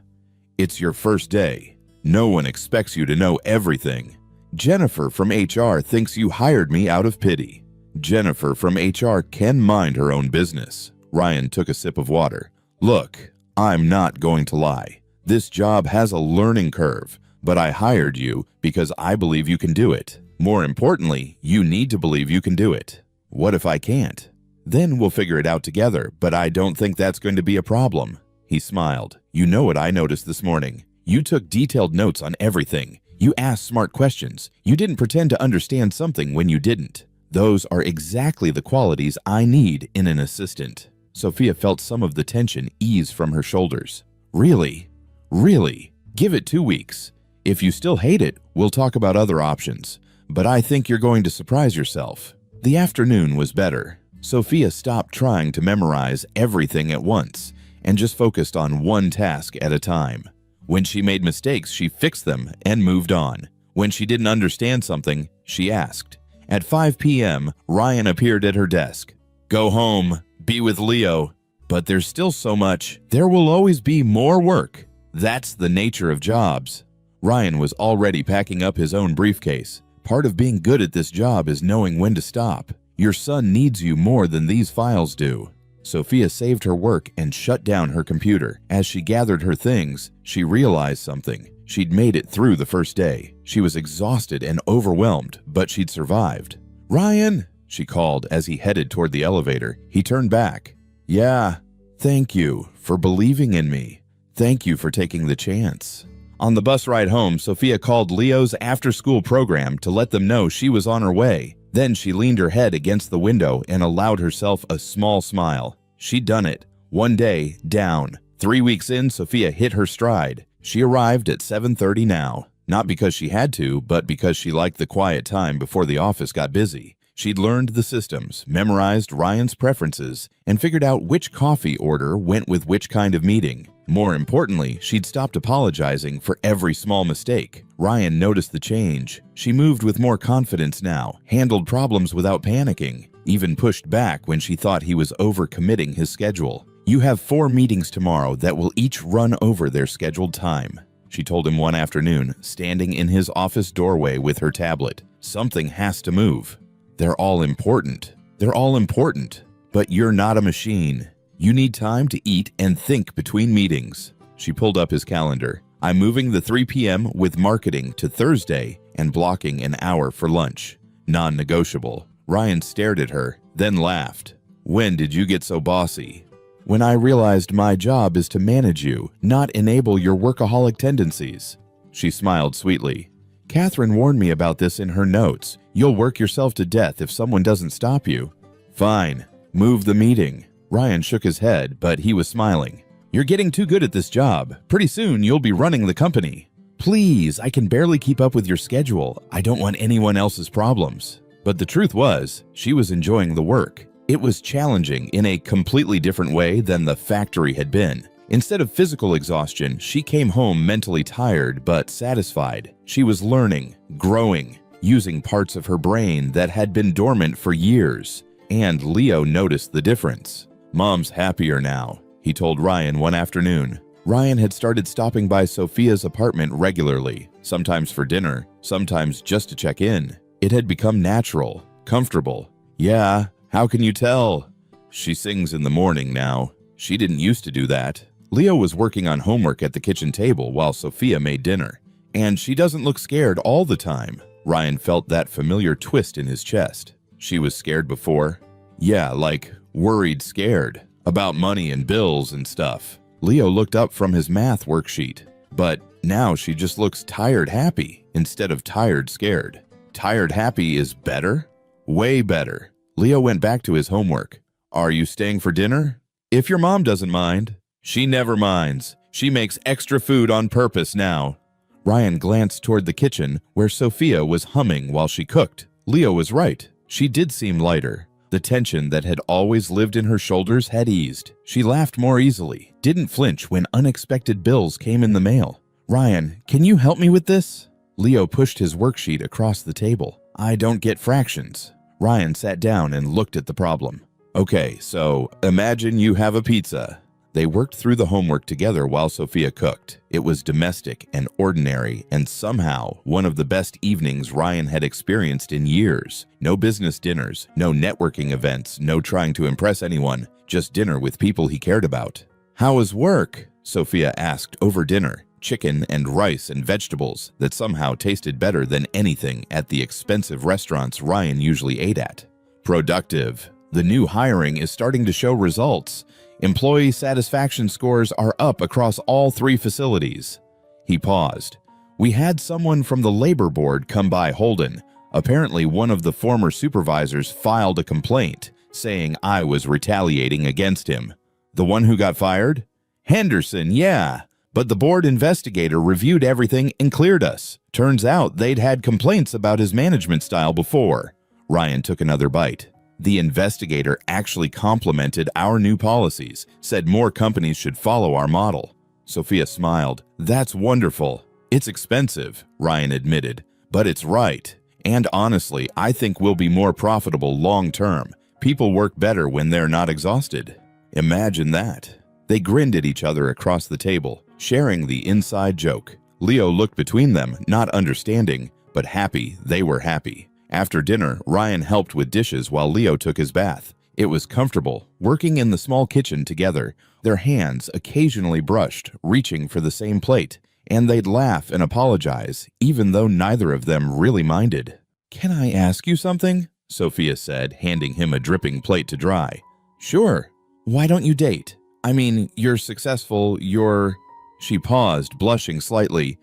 It's your first day. No one expects you to know everything. Jennifer from HR thinks you hired me out of pity. Jennifer from HR can mind her own business. Ryan took a sip of water. Look, I'm not going to lie. This job has a learning curve, but I hired you because I believe you can do it. More importantly, you need to believe you can do it. What if I can't? Then we'll figure it out together, but I don't think that's going to be a problem. He smiled. You know what I noticed this morning? You took detailed notes on everything. You asked smart questions. You didn't pretend to understand something when you didn't. Those are exactly the qualities I need in an assistant. Sophia felt some of the tension ease from her shoulders. Really? Really? Give it 2 weeks. If you still hate it, we'll talk about other options. But I think you're going to surprise yourself. The afternoon was better. Sophia stopped trying to memorize everything at once and just focused on one task at a time. When she made mistakes, she fixed them and moved on. When she didn't understand something, she asked. At 5 p.m., Ryan appeared at her desk. Go home, be with Leo. But there's still so much. There will always be more work. That's the nature of jobs. Ryan was already packing up his own briefcase. Part of being good at this job is knowing when to stop. Your son needs you more than these files do. Sophia saved her work and shut down her computer. As she gathered her things, she realized something. She'd made it through the first day. She was exhausted and overwhelmed, but she'd survived. Ryan, she called as he headed toward the elevator. He turned back. Yeah, thank you for believing in me. Thank you for taking the chance. On the bus ride home, Sophia called Leo's after-school program to let them know she was on her way. Then she leaned her head against the window and allowed herself a small smile. She'd done it. 1 day, down. 3 weeks in, Sophia hit her stride. She arrived at 7:30 now. Not because she had to, but because she liked the quiet time before the office got busy. She'd learned the systems, memorized Ryan's preferences, and figured out which coffee order went with which kind of meeting. More importantly, she'd stopped apologizing for every small mistake. Ryan noticed the change. She moved with more confidence now, handled problems without panicking, even pushed back when she thought he was overcommitting his schedule. You have 4 meetings tomorrow that will each run over their scheduled time, she told him one afternoon, standing in his office doorway with her tablet. Something has to move. They're all important. They're all important. But you're not a machine. You need time to eat and think between meetings. She pulled up his calendar. I'm moving the 3 p.m. with marketing to Thursday and blocking an hour for lunch. Non-negotiable. Ryan stared at her, then laughed. When did you get so bossy? When I realized my job is to manage you, not enable your workaholic tendencies. She smiled sweetly. Catherine warned me about this in her notes. You'll work yourself to death if someone doesn't stop you. Fine. Move the meeting. Ryan shook his head, but he was smiling. You're getting too good at this job. Pretty soon you'll be running the company. Please, I can barely keep up with your schedule. I don't want anyone else's problems. But the truth was, she was enjoying the work. It was challenging in a completely different way than the factory had been. Instead of physical exhaustion, she came home mentally tired but satisfied. She was learning, growing, using parts of her brain that had been dormant for years. And Leo noticed the difference. Mom's happier now, he told Ryan one afternoon. Ryan had started stopping by Sophia's apartment regularly, sometimes for dinner, sometimes just to check in. It had become natural, comfortable. Yeah, how can you tell? She sings in the morning now. She didn't used to do that. Leo was working on homework at the kitchen table while Sophia made dinner. And she doesn't look scared all the time. Ryan felt that familiar twist in his chest. She was scared before. Yeah, like worried scared. About money and bills and stuff. Leo looked up from his math worksheet, but now she just looks tired happy instead of tired scared. Tired happy is better? Way better. Leo went back to his homework. Are you staying for dinner? If your mom doesn't mind. She never minds. She makes extra food on purpose now. Ryan glanced toward the kitchen where Sophia was humming while she cooked. Leo was right. She did seem lighter. The tension that had always lived in her shoulders had eased. She laughed more easily, didn't flinch when unexpected bills came in the mail. Ryan, can you help me with this? Leo pushed his worksheet across the table. I don't get fractions. Ryan sat down and looked at the problem. Okay, so imagine you have a pizza. They worked through the homework together while Sophia cooked. It was domestic and ordinary, and somehow one of the best evenings Ryan had experienced in years. No business dinners, no networking events, no trying to impress anyone, just dinner with people he cared about. How was work? Sophia asked over dinner. Chicken and rice and vegetables that somehow tasted better than anything at the expensive restaurants Ryan usually ate at. Productive. The new hiring is starting to show results. Employee satisfaction scores are up across all 3 facilities. He paused. We had someone from the labor board come by Holden. Apparently one of the former supervisors filed a complaint saying I was retaliating against him. The one who got fired? Henderson, yeah. But the board investigator reviewed everything and cleared us. Turns out they'd had complaints about his management style before. Ryan took another bite. The investigator actually complimented our new policies, said more companies should follow our model. Sophia smiled. That's wonderful. It's expensive, Ryan admitted, but it's right. And honestly, I think we'll be more profitable long term. People work better when they're not exhausted. Imagine that. They grinned at each other across the table, sharing the inside joke. Leo looked between them, not understanding, but happy they were happy. After dinner, Ryan helped with dishes while Leo took his bath. It was comfortable, working in the small kitchen together. Their hands occasionally brushed, reaching for the same plate, and they'd laugh and apologize, even though neither of them really minded. Can I ask you something? Sophia said, handing him a dripping plate to dry. Sure. Why don't you date? I mean, you're successful, you're... She paused, blushing slightly.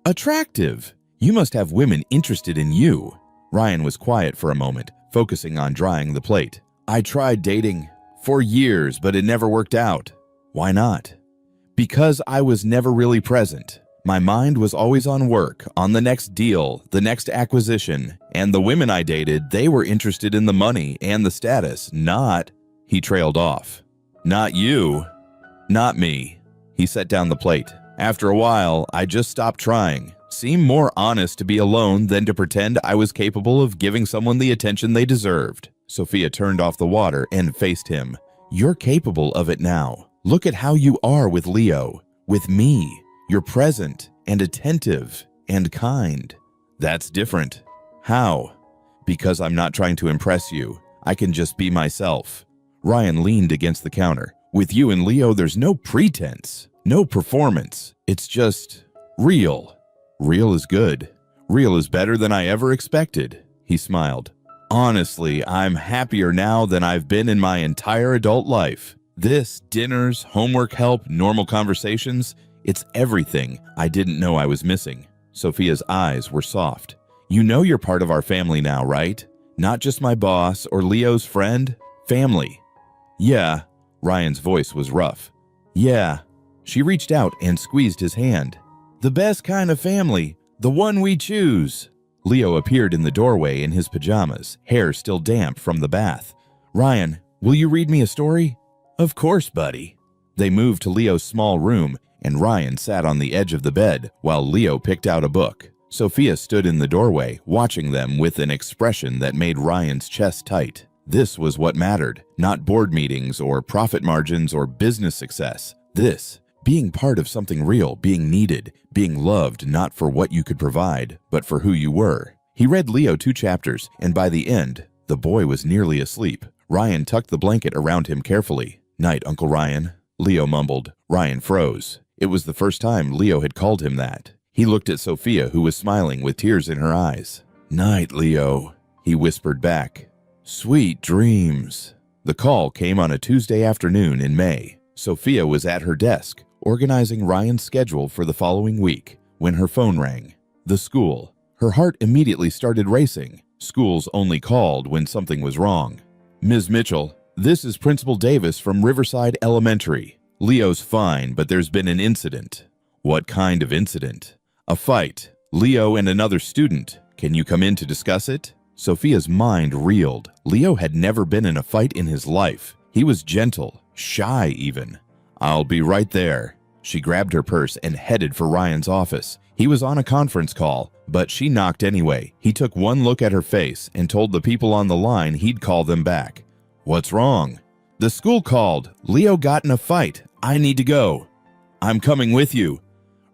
Attractive. You must have women interested in you. Ryan was quiet for a moment, focusing on drying the plate. I tried dating for years, but it never worked out. Why not? Because I was never really present. My mind was always on work, on the next deal, the next acquisition, and the women I dated, they were interested in the money and the status, not... He trailed off. Not you. Not me. He set down the plate. After a while, I just stopped trying. Seemed more honest to be alone than to pretend I was capable of giving someone the attention they deserved. Sophia turned off the water and faced him. You're capable of it now. Look at how you are with Leo. With me. You're present and attentive and kind. That's different. How? Because I'm not trying to impress you. I can just be myself. Ryan leaned against the counter. With you and Leo, there's no pretense, no performance. It's just real. Real is good. Real is better than I ever expected. He smiled. Honestly, I'm happier now than I've been in my entire adult life. This, dinners, homework help, normal conversations, it's everything I didn't know I was missing. Sophia's eyes were soft. You know you're part of our family now, right? Not just my boss or Leo's friend. Family. Yeah. Ryan's voice was rough. Yeah. She reached out and squeezed his hand. The best kind of family. The one we choose. Leo appeared in the doorway in his pajamas, hair still damp from the bath. Ryan, will you read me a story? Of course, buddy. They moved to Leo's small room, and Ryan sat on the edge of the bed while Leo picked out a book. Sophia stood in the doorway, watching them with an expression that made Ryan's chest tight. This was what mattered, not board meetings or profit margins or business success. This, being part of something real, being needed, being loved not for what you could provide, but for who you were. He read Leo 2 chapters, and by the end, the boy was nearly asleep. Ryan tucked the blanket around him carefully. Night, Uncle Ryan, Leo mumbled. Ryan froze. It was the first time Leo had called him that. He looked at Sophia, who was smiling with tears in her eyes. Night, Leo, he whispered back. Sweet dreams. The call came on a Tuesday afternoon in May. Sophia was at her desk, organizing Ryan's schedule for the following week, when her phone rang. The school. Her heart immediately started racing. Schools only called when something was wrong. Ms. Mitchell, this is Principal Davis from Riverside Elementary. Leo's fine, but there's been an incident. What kind of incident? A fight. Leo and another student. Can you come in to discuss it? Sophia's mind reeled. Leo had never been in a fight in his life. He was gentle, shy even. I'll be right there. She grabbed her purse and headed for Ryan's office. He was on a conference call, but she knocked anyway. He took one look at her face and told the people on the line he'd call them back. What's wrong? The school called. Leo got in a fight. I need to go. I'm coming with you.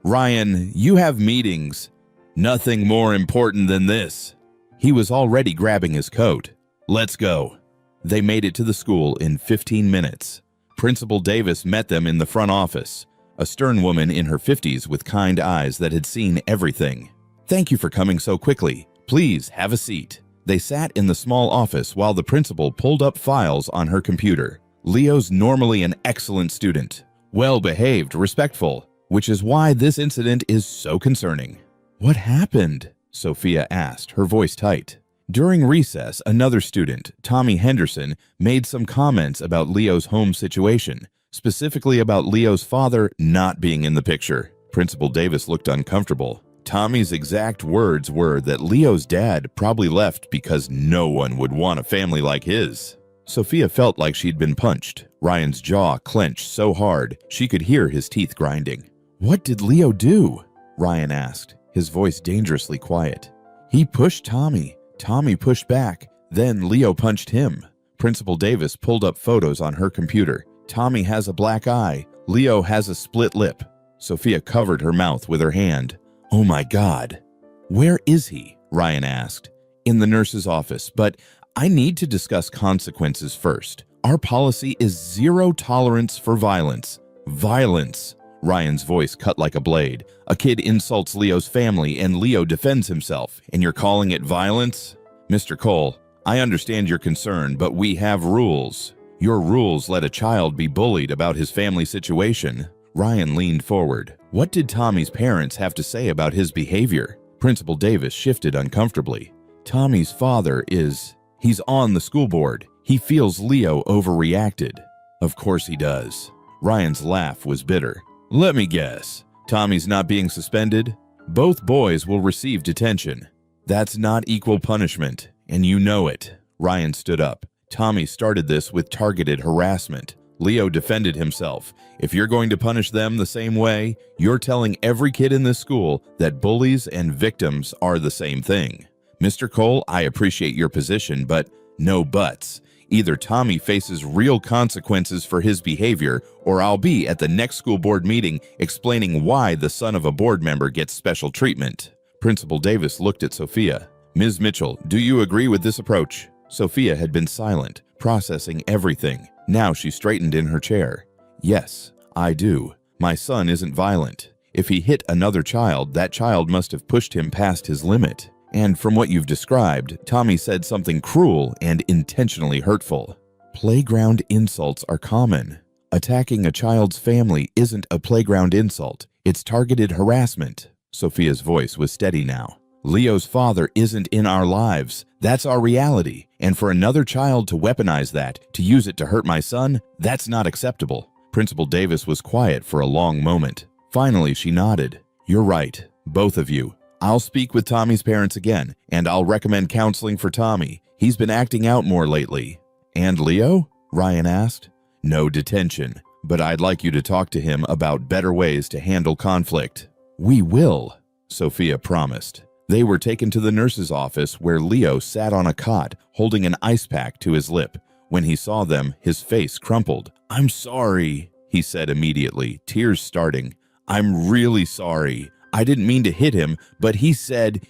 Ryan, you have meetings. Nothing more important than this. He was already grabbing his coat. Let's go. They made it to the school in 15 minutes. Principal Davis met them in the front office, a stern woman in her 50s with kind eyes that had seen everything. Thank you for coming so quickly. Please have a seat. They sat in the small office while the principal pulled up files on her computer. Leo's normally an excellent student, well-behaved, respectful, which is why this incident is so concerning. What happened? Sophia asked, her voice tight. During recess, another student, Tommy Henderson, made some comments about Leo's home situation, specifically about Leo's father not being in the picture. Principal Davis looked uncomfortable. Tommy's exact words were that Leo's dad probably left because no one would want a family like his. Sophia felt like she'd been punched. Ryan's jaw clenched so hard she could hear his teeth grinding. What did Leo do? Ryan asked, his voice dangerously quiet. He pushed Tommy. Tommy pushed back. Then Leo punched him. Principal Davis pulled up photos on her computer. Tommy has a black eye. Leo has a split lip. Sophia covered her mouth with her hand. Oh my God. Where is he? Ryan asked. In the nurse's office, but I need to discuss consequences first. Our policy is zero tolerance for violence. Violence. Ryan's voice cut like a blade. A kid insults Leo's family and Leo defends himself, and you're calling it violence? Mr. Cole, I understand your concern, but we have rules. Your rules let a child be bullied about his family situation. Ryan leaned forward. What did Tommy's parents have to say about his behavior? Principal Davis shifted uncomfortably. Tommy's father he's on the school board. He feels Leo overreacted. Of course he does. Ryan's laugh was bitter. Let me guess. Tommy's not being suspended? Both boys will receive detention. That's not equal punishment, and you know it. Ryan stood up. Tommy started this with targeted harassment. Leo defended himself. If you're going to punish them the same way, you're telling every kid in this school that bullies and victims are the same thing. Mr. Cole, I appreciate your position, but no buts. Either Tommy faces real consequences for his behavior, or I'll be at the next school board meeting explaining why the son of a board member gets special treatment. Principal Davis looked at Sophia. Ms. Mitchell, do you agree with this approach? Sophia had been silent, processing everything. Now she straightened in her chair. Yes, I do. My son isn't violent. If he hit another child, that child must have pushed him past his limit. And from what you've described, Tommy said something cruel and intentionally hurtful. Playground insults are common. Attacking a child's family isn't a playground insult. It's targeted harassment. Sophia's voice was steady now. Leo's father isn't in our lives. That's our reality. And for another child to weaponize that, to use it to hurt my son, that's not acceptable. Principal Davis was quiet for a long moment. Finally, she nodded. You're right, both of you. I'll speak with Tommy's parents again, and I'll recommend counseling for Tommy. He's been acting out more lately. And Leo? Ryan asked. No detention, but I'd like you to talk to him about better ways to handle conflict. We will, Sophia promised. They were taken to the nurse's office where Leo sat on a cot, holding an ice pack to his lip. When he saw them, his face crumpled. I'm sorry, he said immediately, tears starting. I'm really sorry. I didn't mean to hit him, but he said.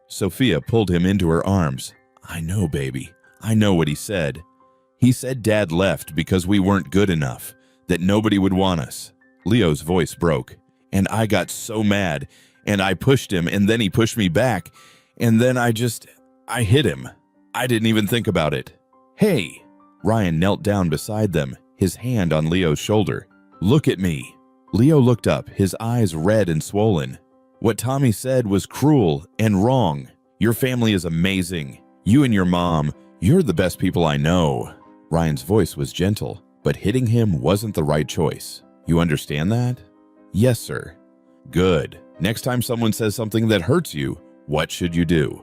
Sophia pulled him into her arms. I know, baby. I know what he said. He said Dad left because we weren't good enough, that nobody would want us. Leo's voice broke, and I got so mad, and I pushed him, and then he pushed me back, and then I hit him. I didn't even think about it. Hey! Ryan knelt down beside them, his hand on Leo's shoulder. "Look at me." Leo looked up, his eyes red and swollen. "What Tommy said was cruel and wrong. Your family is amazing. You and your mom, you're the best people I know." Ryan's voice was gentle, but hitting him wasn't the right choice. "You understand that?" "Yes, sir." "Good. Next time someone says something that hurts you, what should you do?"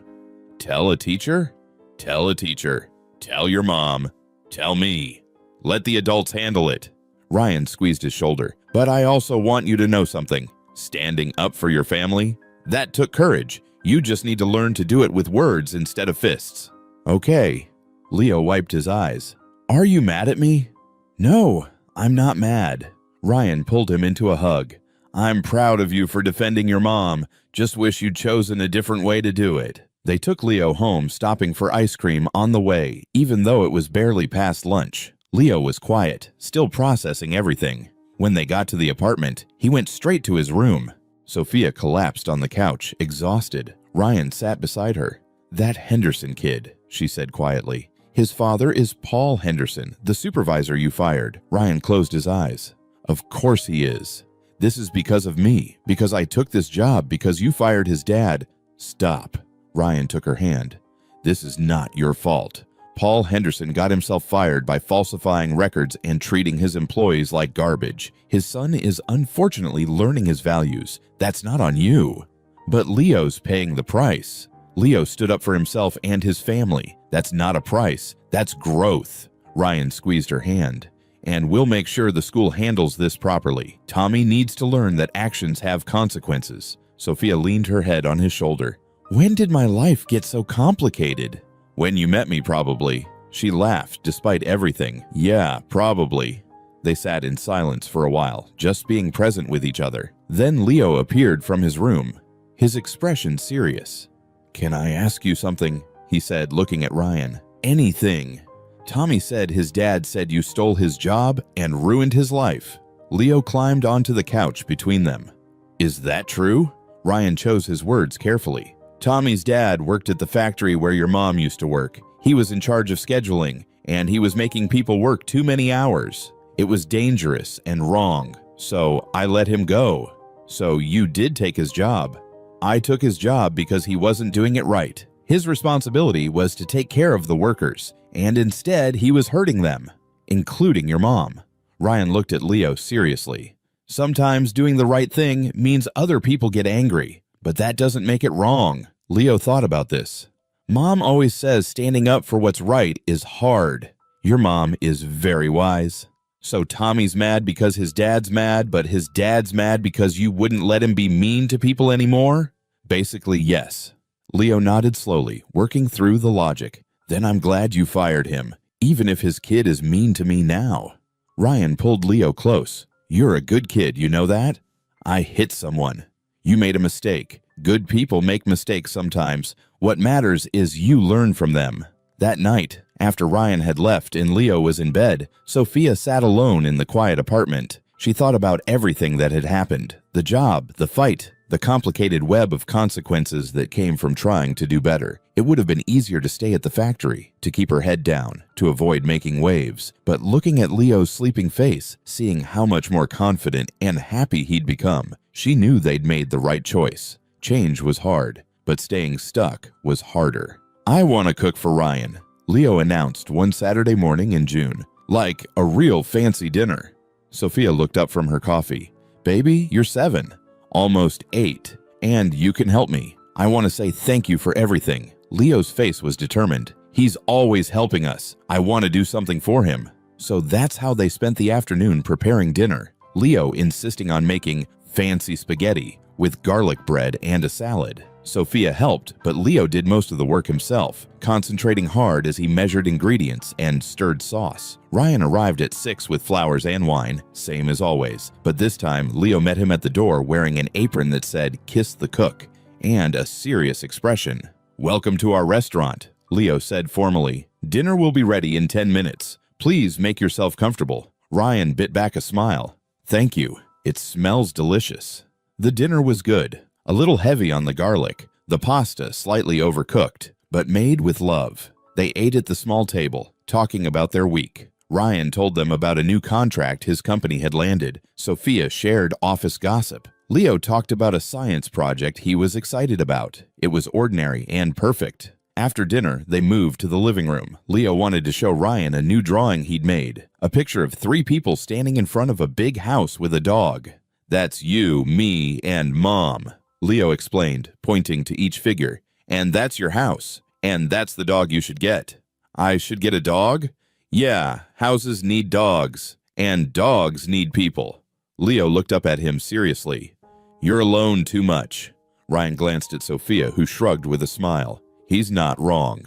"Tell a teacher?" "Tell a teacher. Tell your mom. Tell me. Let the adults handle it." Ryan squeezed his shoulder. "But I also want you to know something. Standing up for your family, that took courage. You just need to learn to do it with words instead of fists." "Okay." Leo wiped his eyes. "Are you mad at me?" "No, I'm not mad." Ryan pulled him into a hug. "I'm proud of you for defending your mom. Just wish you'd chosen a different way to do it." They took Leo home, stopping for ice cream on the way, even though it was barely past lunch. Leo was quiet, still processing everything. When they got to the apartment, he went straight to his room. Sophia collapsed on the couch, exhausted. Ryan sat beside her. "That Henderson kid," she said quietly. "His father is Paul Henderson, the supervisor you fired." Ryan closed his eyes. "Of course he is. This is because of me, because I took this job, because you fired his dad." "Stop." Ryan took her hand. "This is not your fault. Paul Henderson got himself fired by falsifying records and treating his employees like garbage. His son is unfortunately learning his values. That's not on you." "But Leo's paying the price." "Leo stood up for himself and his family. That's not a price. That's growth." Ryan squeezed her hand. "And we'll make sure the school handles this properly. Tommy needs to learn that actions have consequences." Sophia leaned her head on his shoulder. "When did my life get so complicated?" "When you met me, probably." She laughed despite everything. "Yeah, probably." They sat in silence for a while, just being present with each other. Then Leo appeared from his room, his expression serious. "Can I ask you something?" he said, looking at Ryan. "Anything." "Tommy said his dad said you stole his job and ruined his life." Leo climbed onto the couch between them. "Is that true?" Ryan chose his words carefully. "Tommy's dad worked at the factory where your mom used to work. He was in charge of scheduling, and he was making people work too many hours. It was dangerous and wrong, so I let him go." "So you did take his job?" "I took his job because he wasn't doing it right. His responsibility was to take care of the workers, and instead he was hurting them, including your mom." Ryan looked at Leo seriously. "Sometimes doing the right thing means other people get angry, but that doesn't make it wrong." Leo thought about this. "Mom always says standing up for what's right is hard." "Your mom is very wise." "So Tommy's mad because his dad's mad, but his dad's mad because you wouldn't let him be mean to people anymore?" "Basically, yes." Leo nodded slowly, working through the logic. "Then I'm glad you fired him, even if his kid is mean to me now." Ryan pulled Leo close. "You're a good kid, you know that?" "I hit someone." "You made a mistake. Good people make mistakes sometimes. What matters is you learn from them." That night, after Ryan had left and Leo was in bed, Sophia sat alone in the quiet apartment. She thought about everything that had happened, the job, the fight, the complicated web of consequences that came from trying to do better. It would have been easier to stay at the factory, to keep her head down, to avoid making waves. But looking at Leo's sleeping face, seeing how much more confident and happy he'd become, she knew they'd made the right choice. Change was hard, but staying stuck was harder. "I want to cook for Ryan," Leo announced one Saturday morning in June. "Like a real fancy dinner." Sophia looked up from her coffee. "Baby, you're 7. Almost 8. And you can help me. I want to say thank you for everything." Leo's face was determined. "He's always helping us. I want to do something for him." So that's how they spent the afternoon preparing dinner. Leo insisting on making fancy spaghetti with garlic bread and a salad. Sophia helped, but Leo did most of the work himself, concentrating hard as he measured ingredients and stirred sauce. Ryan arrived at 6 with flowers and wine, same as always. But this time, Leo met him at the door wearing an apron that said, "Kiss the cook," and a serious expression. "Welcome to our restaurant," Leo said formally. "Dinner will be ready in 10 minutes. Please make yourself comfortable." Ryan bit back a smile. "Thank you. It smells delicious." The dinner was good, a little heavy on the garlic, the pasta slightly overcooked, but made with love. They ate at the small table, talking about their week. Ryan told them about a new contract his company had landed. Sophia shared office gossip. Leo talked about a science project he was excited about. It was ordinary and perfect. After dinner, they moved to the living room. Leo wanted to show Ryan a new drawing he'd made, a picture of 3 people standing in front of a big house with a dog. "That's you, me, and Mom," Leo explained, pointing to each figure. "And that's your house. And that's the dog you should get." "I should get a dog?" "Yeah, houses need dogs. And dogs need people." Leo looked up at him seriously. "You're alone too much." Ryan glanced at Sophia, who shrugged with a smile. "He's not wrong.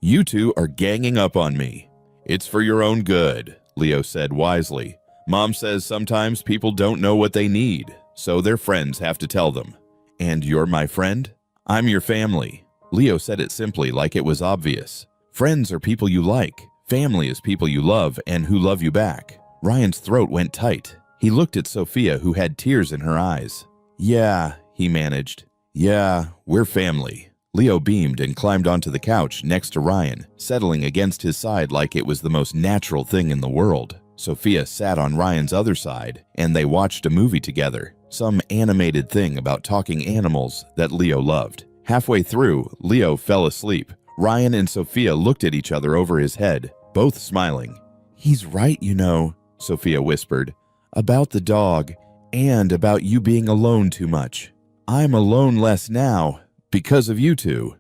You two are ganging up on me." "It's for your own good," Leo said wisely. "Mom says sometimes people don't know what they need, so their friends have to tell them." "And you're my friend?" "I'm your family." Leo said it simply, like it was obvious. Friends are people you like. Family is people you love and who love you back. Ryan's throat went tight. He looked at Sophia, who had tears in her eyes. "Yeah," he managed. "Yeah, we're family." Leo beamed and climbed onto the couch next to Ryan, settling against his side like it was the most natural thing in the world. Sophia sat on Ryan's other side, and they watched a movie together, some animated thing about talking animals that Leo loved. Halfway through, Leo fell asleep. Ryan and Sophia looked at each other over his head, both smiling. "He's right, you know," Sophia whispered, "about the dog and about you being alone too much. I'm alone less now. Because of you two.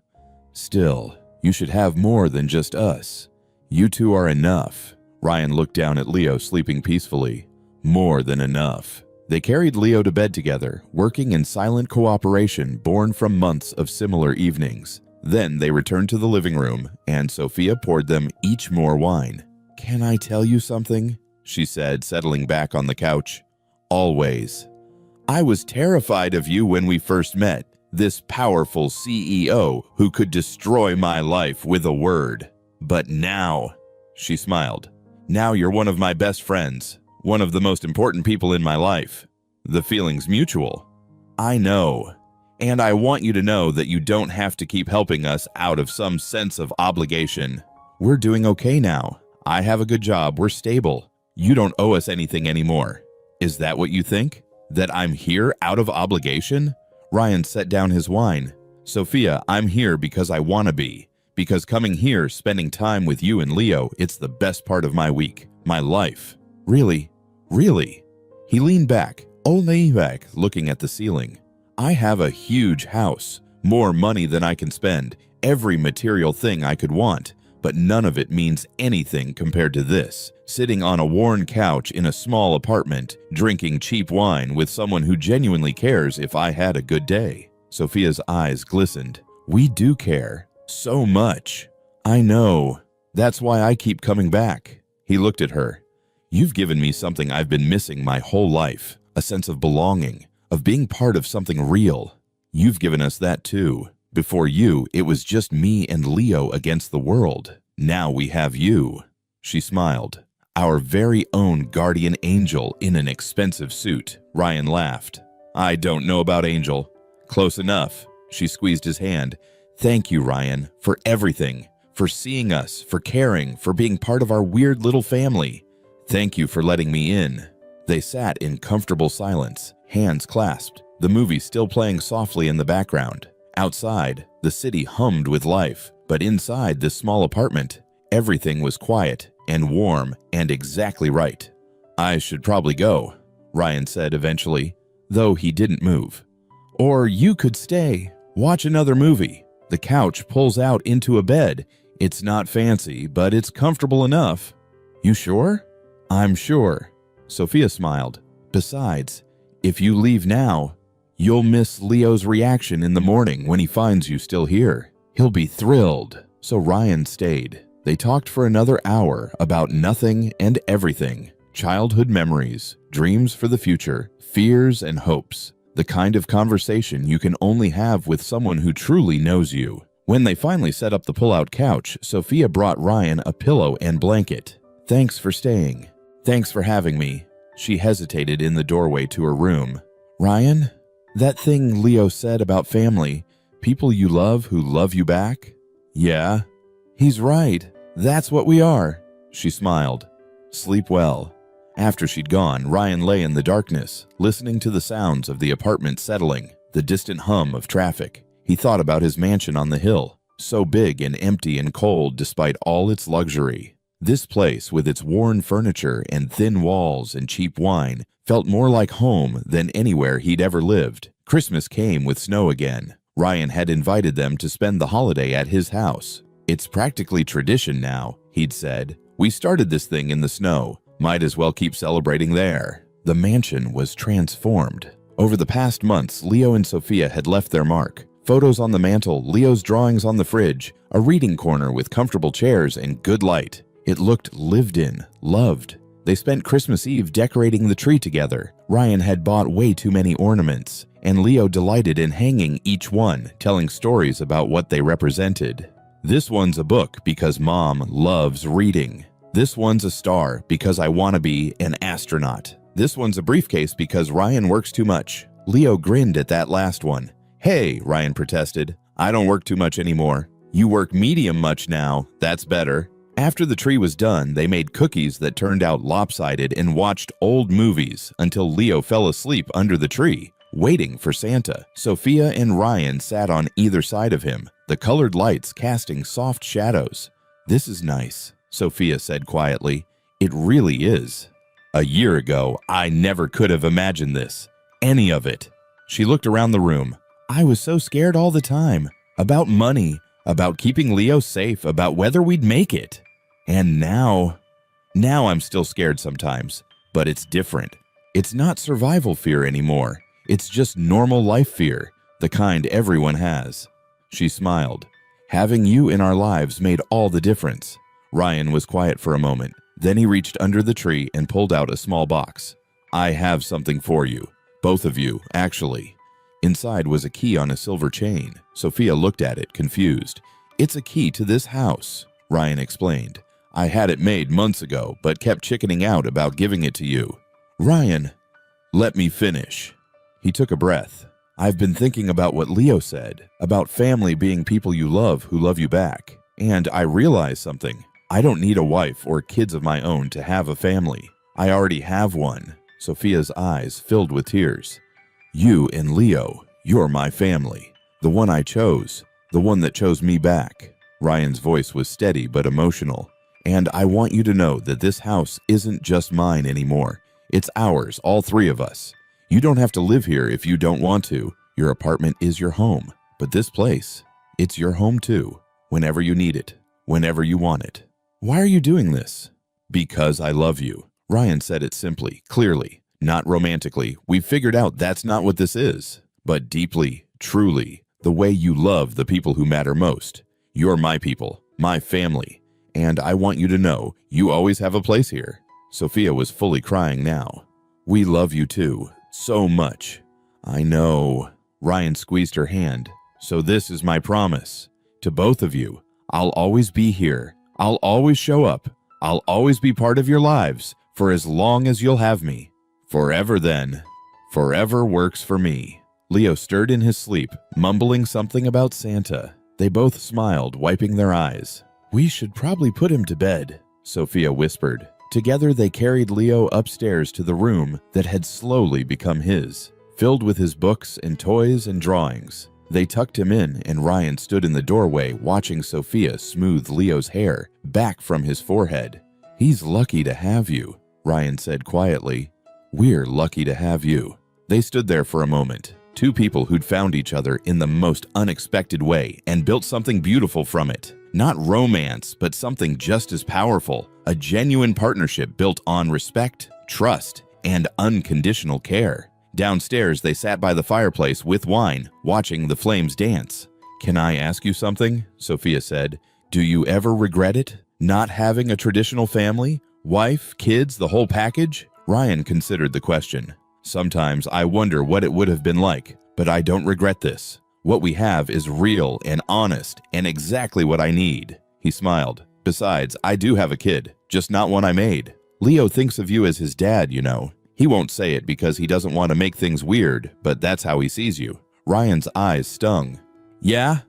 Still, you should have more than just us. You two are enough." Ryan looked down at Leo sleeping peacefully. "More than enough." They carried Leo to bed together, working in silent cooperation born from months of similar evenings. Then they returned to the living room, and Sophia poured them each more wine. "Can I tell you something?" she said, settling back on the couch. "Always. I was terrified of you when we first met. This powerful CEO who could destroy my life with a word. But now," she smiled, "now you're one of my best friends, one of the most important people in my life. The feeling's mutual." "I know. And I want you to know that you don't have to keep helping us out of some sense of obligation. We're doing okay now. I have a good job, we're stable. You don't owe us anything anymore." "Is that what you think? That I'm here out of obligation?" Ryan set down his wine. "Sophia, I'm here because I want to be. Because coming here, spending time with you and Leo, it's the best part of my week, my life." "Really? Really?" He leaned back, looking at the ceiling. "I have a huge house, more money than I can spend, every material thing I could want, but none of it means anything compared to this. Sitting on a worn couch in a small apartment, drinking cheap wine with someone who genuinely cares if I had a good day." Sophia's eyes glistened. "We do care. So much." "I know. That's why I keep coming back." He looked at her. "You've given me something I've been missing my whole life, a sense of belonging, of being part of something real. You've given us that too. Before you, it was just me and Leo against the world. Now we have you." She smiled. "Our very own guardian angel in an expensive suit." Ryan laughed. "I don't know about angel." "Close enough." She squeezed his hand. "Thank you, Ryan, for everything, for seeing us, for caring, for being part of our weird little family. Thank you for letting me in." They sat in comfortable silence, hands clasped, the movie still playing softly in the background. Outside, the city hummed with life, but inside this small apartment, everything was quiet and warm and exactly right. "I should probably go," Ryan said eventually, though he didn't move. "Or you could stay, watch another movie. The couch pulls out into a bed. It's not fancy, but it's comfortable enough." "You sure?" "I'm sure." Sophia smiled. "Besides, if you leave now, you'll miss Leo's reaction in the morning when he finds you still here. He'll be thrilled." So Ryan stayed. They talked for another hour about nothing and everything. Childhood memories, dreams for the future, fears and hopes. The kind of conversation you can only have with someone who truly knows you. When they finally set up the pull-out couch, Sophia brought Ryan a pillow and blanket. "Thanks for staying. Thanks for having me." She hesitated in the doorway to her room. "Ryan, that thing Leo said about family, people you love who love you back?" "Yeah." "He's right. That's what we are." She smiled. Sleep well." After she'd gone, Ryan lay in the darkness, listening to the sounds of the apartment settling, the distant hum of traffic. He thought about his mansion on the hill, so big and empty and cold despite all its luxury. This place, with its worn furniture and thin walls and cheap wine, felt more like home than anywhere he'd ever lived. Christmas came with snow again. Ryan had invited them to spend the holiday at his house. "It's practically tradition now," he'd said. "We started this thing in the snow. Might as well keep celebrating there." The mansion was transformed. Over the past months, Leo and Sophia had left their mark. Photos on the mantle, Leo's drawings on the fridge, a reading corner with comfortable chairs and good light. It looked lived in, loved. They spent Christmas Eve decorating the tree together. Ryan had bought way too many ornaments, and Leo delighted in hanging each one, telling stories about what they represented. "This one's a book because Mom loves reading. This one's a star because I want to be an astronaut. This one's a briefcase because Ryan works too much." Leo grinned at that last one. "Hey," Ryan protested, "I don't work too much anymore. You work medium much now. That's better." After the tree was done, they made cookies that turned out lopsided and watched old movies until Leo fell asleep under the tree, waiting for Santa. Sophia and Ryan sat on either side of him, the colored lights casting soft shadows. "This is nice," Sophia said quietly. "It really is. A year ago, I never could have imagined this. Any of it." She looked around the room. "I was so scared all the time. About money, about keeping Leo safe, about whether we'd make it. And now I'm still scared sometimes, but it's different. It's not survival fear anymore. It's just normal life fear, the kind everyone has." She smiled. "Having you in our lives made all the difference." Ryan was quiet for a moment. Then he reached under the tree and pulled out a small box. "I have something for you. Both of you, actually." Inside was a key on a silver chain. Sophia looked at it, confused. "It's a key to this house," Ryan explained. "I had it made months ago, but kept chickening out about giving it to you." "Ryan, let me finish." He took a breath. "I've been thinking about what Leo said, about family being people you love who love you back. And I realized something. I don't need a wife or kids of my own to have a family. I already have one." Sophia's eyes filled with tears. "You and Leo, you're my family. The one I chose, the one that chose me back." Ryan's voice was steady but emotional. "And I want you to know that this house isn't just mine anymore. It's ours, all three of us. You don't have to live here if you don't want to. Your apartment is your home. But this place, it's your home too, whenever you need it, whenever you want it." "Why are you doing this?" "Because I love you." Ryan said it simply, clearly, not romantically. "We've figured out that's not what this is. But deeply, truly, the way you love the people who matter most. You're my people, my family. And I want you to know you always have a place here." Sophia was fully crying now. "We love you too, so much." "I know." Ryan squeezed her hand. "So this is my promise. To both of you, I'll always be here. I'll always show up. I'll always be part of your lives for as long as you'll have me. Forever then. Forever works for me." Leo stirred in his sleep, mumbling something about Santa. They both smiled, wiping their eyes. "We should probably put him to bed," Sophia whispered. Together they carried Leo upstairs to the room that had slowly become his, filled with his books and toys and drawings. They tucked him in, and Ryan stood in the doorway watching Sophia smooth Leo's hair back from his forehead. "He's lucky to have you," Ryan said quietly. "We're lucky to have you." They stood there for a moment, two people who'd found each other in the most unexpected way and built something beautiful from it. Not romance, but something just as powerful, a genuine partnership built on respect, trust, and unconditional care. Downstairs, they sat by the fireplace with wine, watching the flames dance. "Can I ask you something?" Sophia said. "Do you ever regret it? Not having a traditional family? Wife, kids, the whole package?" Ryan considered the question. "Sometimes I wonder what it would have been like, but I don't regret this. What we have is real and honest and exactly what I need." He smiled. "Besides, I do have a kid, just not one I made. Leo thinks of you as his dad, you know. He won't say it because he doesn't want to make things weird, but that's how he sees you." Ryan's eyes stung. Yeah.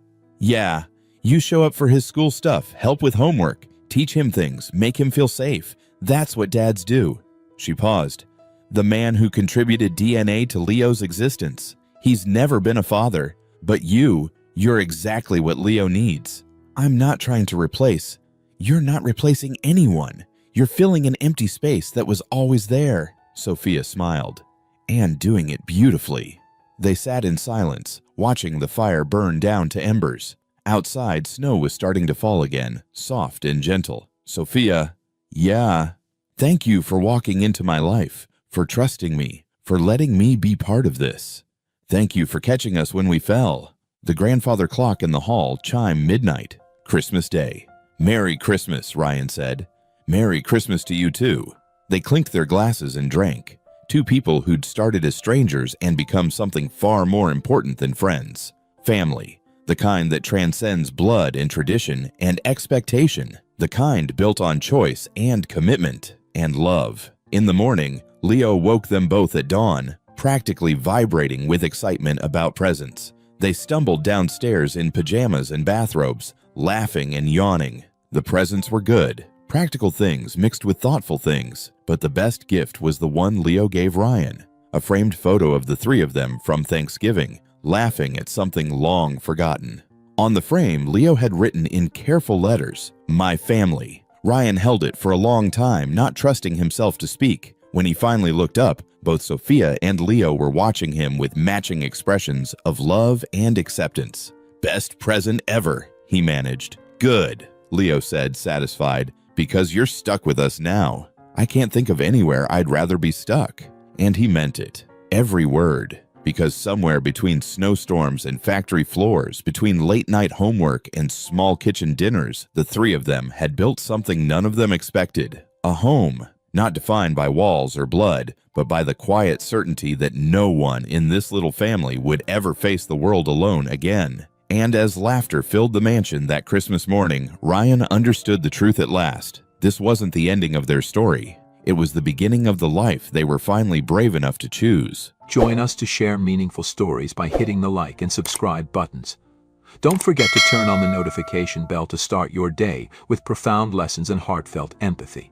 You show up for his school stuff, help with homework, teach him things, make him feel safe. That's what dads do. She paused. The man who contributed DNA to Leo's existence. He's never been a father, but you're exactly what Leo needs. I'm not trying to replace. You're not replacing anyone. You're filling an empty space that was always there, Sophia smiled. And doing it beautifully. They sat in silence, watching the fire burn down to embers. Outside, snow was starting to fall again, soft and gentle. Sophia, yeah. Thank you for walking into my life, for trusting me, for letting me be part of this. Thank you for catching us when we fell. The grandfather clock in the hall chimed midnight, Christmas Day. Merry Christmas, Ryan said. Merry Christmas to you too. They clinked their glasses and drank. Two people who'd started as strangers and become something far more important than friends. Family. The kind that transcends blood and tradition and expectation. The kind built on choice and commitment and love. In the morning, Leo woke them both at dawn, practically vibrating with excitement about presents. They stumbled downstairs in pajamas and bathrobes, laughing and yawning. The presents were good, practical things mixed with thoughtful things, but the best gift was the one Leo gave Ryan, a framed photo of the three of them from Thanksgiving, laughing at something long forgotten. On the frame, Leo had written in careful letters, "My family." Ryan held it for a long time, not trusting himself to speak. When he finally looked up, both Sophia and Leo were watching him with matching expressions of love and acceptance. "Best present ever," he managed. "Good," Leo said, satisfied, "because you're stuck with us now. I can't think of anywhere I'd rather be stuck." And he meant it. Every word. Because somewhere between snowstorms and factory floors, between late-night homework and small kitchen dinners, the three of them had built something none of them expected. A home, not defined by walls or blood, but by the quiet certainty that no one in this little family would ever face the world alone again. And as laughter filled the mansion that Christmas morning, Ryan understood the truth at last. This wasn't the ending of their story. It was the beginning of the life they were finally brave enough to choose. Join us to share meaningful stories by hitting the like and subscribe buttons. Don't forget to turn on the notification bell to start your day with profound lessons and heartfelt empathy.